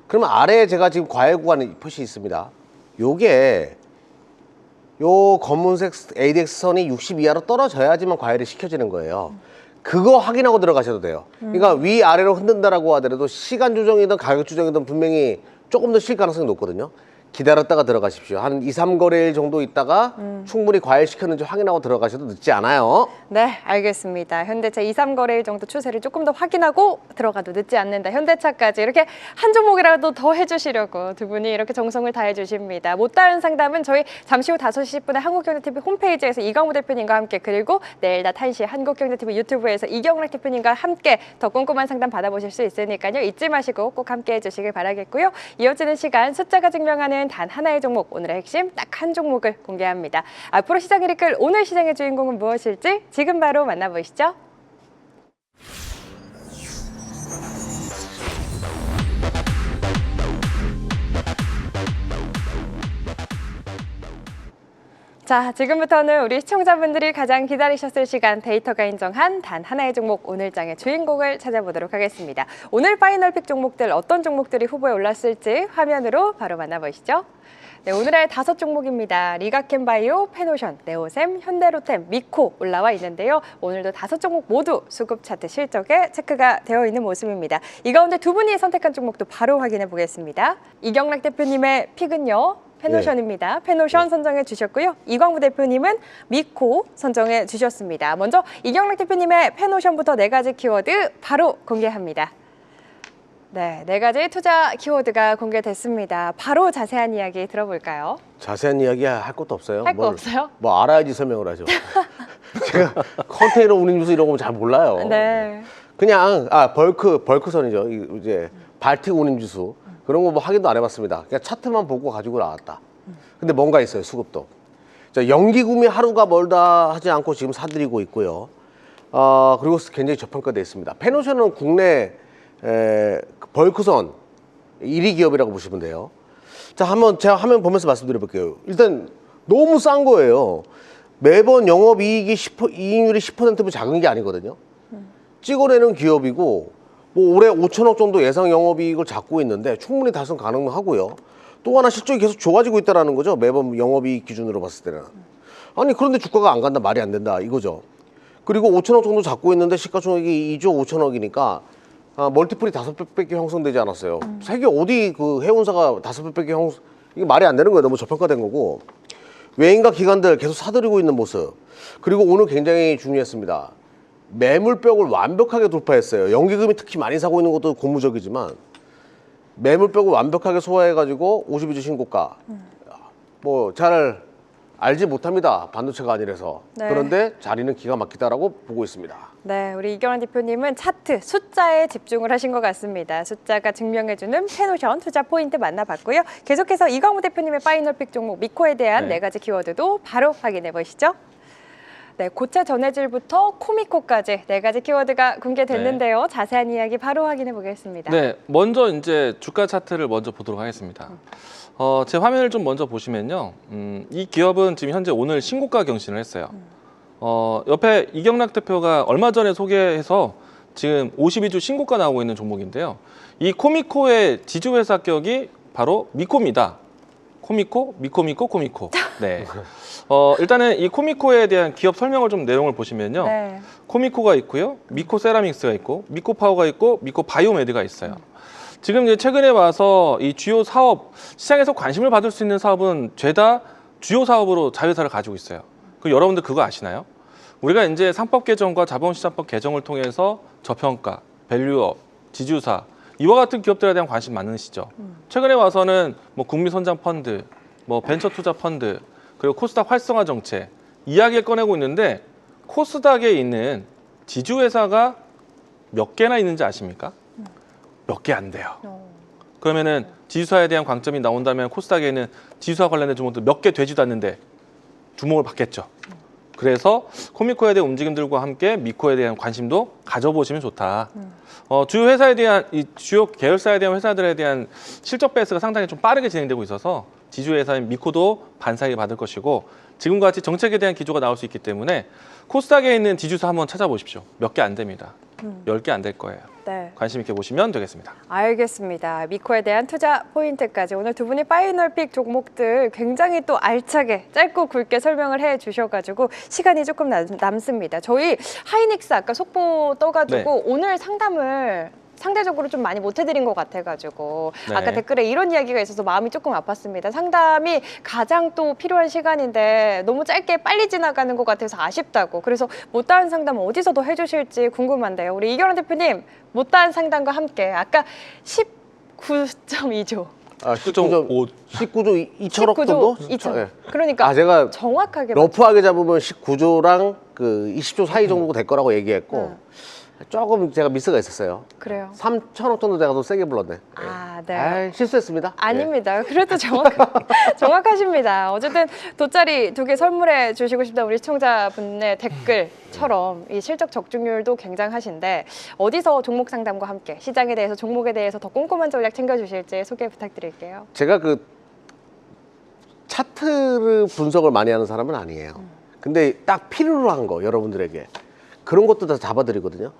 그러면 아래에 제가 지금 과열 구간이 표시 있습니다. 요게 요 검은색 ADX선이 60 이하로 떨어져야지만 과열이 시켜지는 거예요. 그거 확인하고 들어가셔도 돼요. 그러니까 위아래로 흔든다라고 하더라도 시간 조정이든 가격 조정이든 분명히 조금 더 쉴 가능성이 높거든요. 기다렸다가 들어가십시오. 한 2, 3거래일 정도 있다가 충분히 과열시켰는지 확인하고 들어가셔도 늦지 않아요. 네, 알겠습니다. 현대차 2, 3거래일 정도 추세를 조금 더 확인하고 들어가도 늦지 않는다. 현대차까지 이렇게 한 종목이라도 더 해주시려고 두 분이 이렇게 정성을 다해 주십니다. 못다한 상담은 저희 잠시 후 5시 10분에 한국경제TV 홈페이지에서 이광우 대표님과 함께 그리고 내일 낮 1시 한국경제TV 유튜브에서 이경락 대표님과 함께 더 꼼꼼한 상담 받아보실 수 있으니까요. 잊지 마시고 꼭 함께 해주시길 바라겠고요. 이어지는 시간 숫자가 증명하는 단 하나의 종목, 오늘의 핵심 딱 한 종목을 공개합니다. 앞으로 시장을 이끌 오늘 시장의 주인공은 무엇일지 지금 바로 만나보시죠. 자, 지금부터는 우리 시청자분들이 가장 기다리셨을 시간 데이터가 인정한 단 하나의 종목 오늘장의 주인공을 찾아보도록 하겠습니다. 오늘 파이널픽 종목들 어떤 종목들이 후보에 올랐을지 화면으로 바로 만나보시죠. 네, 오늘의 5종목입니다. 리가캠바이오, 페노션, 네오셈, 현대로템, 미코 올라와 있는데요. 오늘도 5종목 모두 수급 차트 실적에 체크가 되어 있는 모습입니다. 이 가운데 두 분이 선택한 종목도 바로 확인해 보겠습니다. 이경락 대표님의 픽은요. 페노션입니다. 페노션 선정해 주셨고요. 이광부 대표님은 미코 선정해 주셨습니다. 먼저 이경락 대표님의 페노션부터 4가지 키워드 바로 공개합니다. 네, 4가지 투자 키워드가 공개됐습니다. 바로 자세한 이야기 들어볼까요? 자세한 이야기 할 것도 없어요. 할 거 없어요? 뭐 알아야지 설명을 하죠. 제가 컨테이너 운임주수 이런 거 잘 몰라요. 네. 그냥 벌크선이죠. 이제 발틱 운임주수 그런 거 뭐 확인도 안 해봤습니다. 그냥 차트만 보고 가지고 나왔다. 근데 뭔가 있어요. 수급도. 자, 연기금이 하루가 멀다 하지 않고 지금 사들이고 있고요. 그리고 굉장히 저평가되어 있습니다. 페노션은 국내 벌크선 1위 기업이라고 보시면 돼요. 자, 한번 제가 화면 보면서 말씀드려 볼게요. 일단 너무 싼 거예요. 매번 영업이익이 이익률이 10%면 작은 게 아니거든요. 찍어내는 기업이고 뭐 올해 5천억 정도 예상 영업이익을 잡고 있는데 충분히 달성 가능하고요. 또 하나 실적이 계속 좋아지고 있다는 거죠. 매번 영업이익 기준으로 봤을 때는. 아니 그런데 주가가 안 간다 말이 안 된다 이거죠. 그리고 5천억 정도 잡고 있는데 시가총액이 2조 5천억이니까 멀티플이 5배밖에 형성되지 않았어요. 세계 어디 그 해운사가 5배밖에 이게 말이 안 되는 거예요. 너무 저평가된 거고. 외인과 기관들 계속 사들이고 있는 모습. 그리고 오늘 굉장히 중요했습니다. 매물벽을 완벽하게 돌파했어요. 연기금이 특히 많이 사고 있는 것도 고무적이지만 매물벽을 완벽하게 소화해가지고 52주 신고가. 뭐 잘 알지 못합니다. 반도체가 아니라서. 네. 그런데 자리는 기가 막히다라고 보고 있습니다. 네, 우리 이경환 대표님은 차트, 숫자에 집중을 하신 것 같습니다. 숫자가 증명해주는 페노션 투자 포인트 만나봤고요. 계속해서 이광우 대표님의 파이널픽 종목 미코에 대한 4가지 키워드도 바로 확인해 보시죠. 네, 고체 전해질부터 코미코까지 4가지 키워드가 공개됐는데요. 자세한 이야기 바로 확인해 보겠습니다. 네, 먼저 이제 주가 차트를 먼저 보도록 하겠습니다. 제 화면을 좀 먼저 보시면요. 이 기업은 지금 현재 오늘 신고가 경신을 했어요. 옆에 이경락 대표가 얼마 전에 소개해서 지금 52주 신고가 나오고 있는 종목인데요. 이 코미코의 지주회사 격이 바로 미코입니다. 코미코, 코미코. 네. 일단은 이 코미코에 대한 기업 설명을 좀 내용을 보시면요. 네. 코미코가 있고요. 미코 세라믹스가 있고, 미코 파워가 있고, 미코 바이오메드가 있어요. 지금 이제 최근에 와서 이 주요 사업, 시장에서 관심을 받을 수 있는 사업은 죄다 주요 사업으로 자회사를 가지고 있어요. 그 여러분들 그거 아시나요? 우리가 이제 상법 개정과 자본시장법 개정을 통해서 저평가, 밸류업, 지주사 이와 같은 기업들에 대한 관심 많으시죠. 최근에 와서는 뭐 국민선장 펀드, 뭐 벤처 투자 펀드, 그리고 코스닥 활성화 정책 이야기를 꺼내고 있는데 코스닥에 있는 지주회사가 몇 개나 있는지 아십니까? 몇 개 안 돼요. 그러면은 지주사에 대한 관점이 나온다면 코스닥에 있는 지주사 관련된 종목들 몇 개 되지도 않는데 주목을 받겠죠. 그래서 코미코에 대한 움직임들과 함께 미코에 대한 관심도 가져보시면 좋다. 주요 회사에 대한 이 주요 계열사에 대한 회사들에 대한 실적 베이스가 상당히 좀 빠르게 진행되고 있어서 지주 회사인 미코도 반사를 받을 것이고 지금과 같이 정책에 대한 기조가 나올 수 있기 때문에 코스닥에 있는 지주사 한번 찾아보십시오. 몇 개 안 됩니다. 10개 안 될 거예요. 네. 관심 있게 보시면 되겠습니다. 알겠습니다. 미코에 대한 투자 포인트까지 오늘 두 분이 파이널픽 종목들 굉장히 또 알차게 짧고 굵게 설명을 해주셔가지고 시간이 조금 남습니다. 저희 하이닉스 아까 속보 떠가지고 오늘 상담을 상대적으로 좀 많이 못 해드린 것 같아가지고 네. 아까 댓글에 이런 이야기가 있어서 마음이 조금 아팠습니다. 상담이 가장 또 필요한 시간인데 너무 짧게 빨리 지나가는 것 같아서 아쉽다고. 그래서 못다한 상담은 어디서 더 해주실지 궁금한데요. 우리 이경환 대표님 못다한 상담과 함께 아까 19.2조 19.5. 19조 2천억 정도? 2천. 예. 그러니까 제가 정확하게 러프하게 잡으면 19조랑 그 20조 사이 정도 될 거라고 얘기했고 조금 제가 미스가 있었어요. 그래요. 3천억 정도 내가 더 세게 불렀네. 아, 네. 아이, 실수했습니다. 아닙니다. 그래도 정확하십니다. 어쨌든 돗자리 2개 선물해 주시고 싶다 우리 시청자분의 댓글처럼 이 실적 적중률도 굉장하신데 어디서 종목 상담과 함께 시장에 대해서 종목에 대해서 더 꼼꼼한 전략 챙겨주실지 소개 부탁드릴게요. 제가 그 차트를 분석을 많이 하는 사람은 아니에요. 근데 딱 필요로 한 거 여러분들에게 그런 것도 다 잡아드리거든요.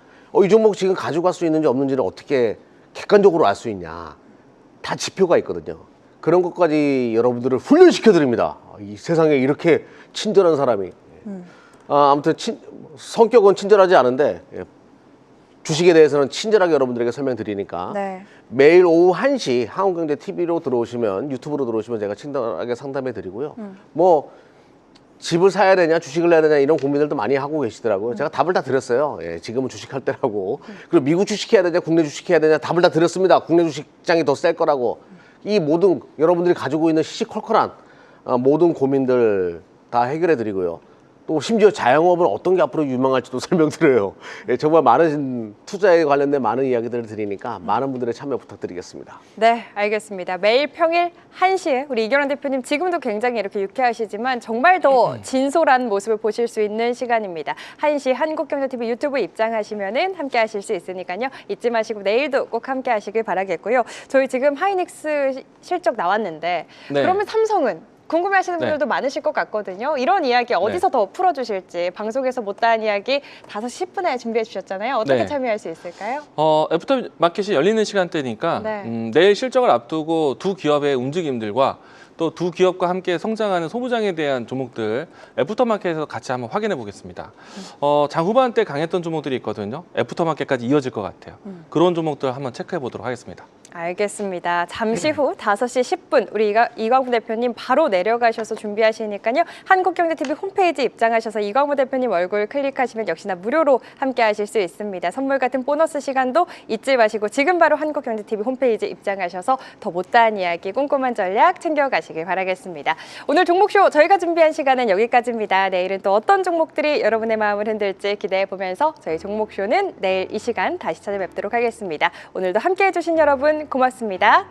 이 종목 지금 가져갈 수 있는지 없는지를 어떻게 객관적으로 알 수 있냐. 다 지표가 있거든요. 그런 것까지 여러분들을 훈련시켜 드립니다. 이 세상에 이렇게 친절한 사람이. 아무튼 성격은 친절하지 않은데 주식에 대해서는 친절하게 여러분들에게 설명드리니까 네. 매일 오후 1시 한국경제TV로 들어오시면 유튜브로 들어오시면 제가 친절하게 상담해 드리고요. 뭐 집을 사야 되냐 주식을 해야 되냐 이런 고민들도 많이 하고 계시더라고요. 제가 답을 다 드렸어요. 예, 지금은 주식할 때라고. 그리고 미국 주식해야 되냐 국내 주식해야 되냐 답을 다 드렸습니다. 국내 주식장이 더 셀 거라고. 이 모든 여러분들이 가지고 있는 시시콜콜한 모든 고민들 다 해결해 드리고요. 또 심지어 자영업은 어떤 게 앞으로 유망할지도 설명드려요. 예, 정말 많은 투자에 관련된 많은 이야기들을 드리니까 많은 분들의 참여 부탁드리겠습니다. 네, 알겠습니다. 매일 평일 1시에 우리 이경원 대표님 지금도 굉장히 이렇게 유쾌하시지만 정말 더 진솔한 모습을 보실 수 있는 시간입니다. 1시 한국경제TV 유튜브 입장하시면은 함께 하실 수 있으니까요. 잊지 마시고 내일도 꼭 함께 하시길 바라겠고요. 저희 지금 하이닉스 실적 나왔는데 네. 그러면 삼성은 궁금해하시는 네. 분들도 많으실 것 같거든요. 이런 이야기 어디서 더 풀어주실지 방송에서 못다한 이야기 5시 10분에 준비해 주셨잖아요. 어떻게 네. 참여할 수 있을까요? 애프터마켓이 열리는 시간대니까 네. 내일 실적을 앞두고 두 기업의 움직임들과 또 두 기업과 함께 성장하는 소부장에 대한 종목들 애프터마켓에서 같이 한번 확인해 보겠습니다. 장 후반 때 강했던 종목들이 있거든요. 애프터마켓까지 이어질 것 같아요. 그런 종목들 한번 체크해 보도록 하겠습니다. 알겠습니다. 잠시 후 5시 10분 우리 이광무 대표님 바로 내려가셔서 준비하시니까요. 한국경제TV 홈페이지 입장하셔서 이광무 대표님 얼굴 클릭하시면 역시나 무료로 함께 하실 수 있습니다. 선물 같은 보너스 시간도 잊지 마시고 지금 바로 한국경제TV 홈페이지 입장하셔서 더 못다한 이야기 꼼꼼한 전략 챙겨가시길 바라겠습니다. 오늘 종목쇼 저희가 준비한 시간은 여기까지입니다. 내일은 또 어떤 종목들이 여러분의 마음을 흔들지 기대해 보면서 저희 종목쇼는 내일 이 시간 다시 찾아뵙도록 하겠습니다. 오늘도 함께해 주신 여러분 고맙습니다.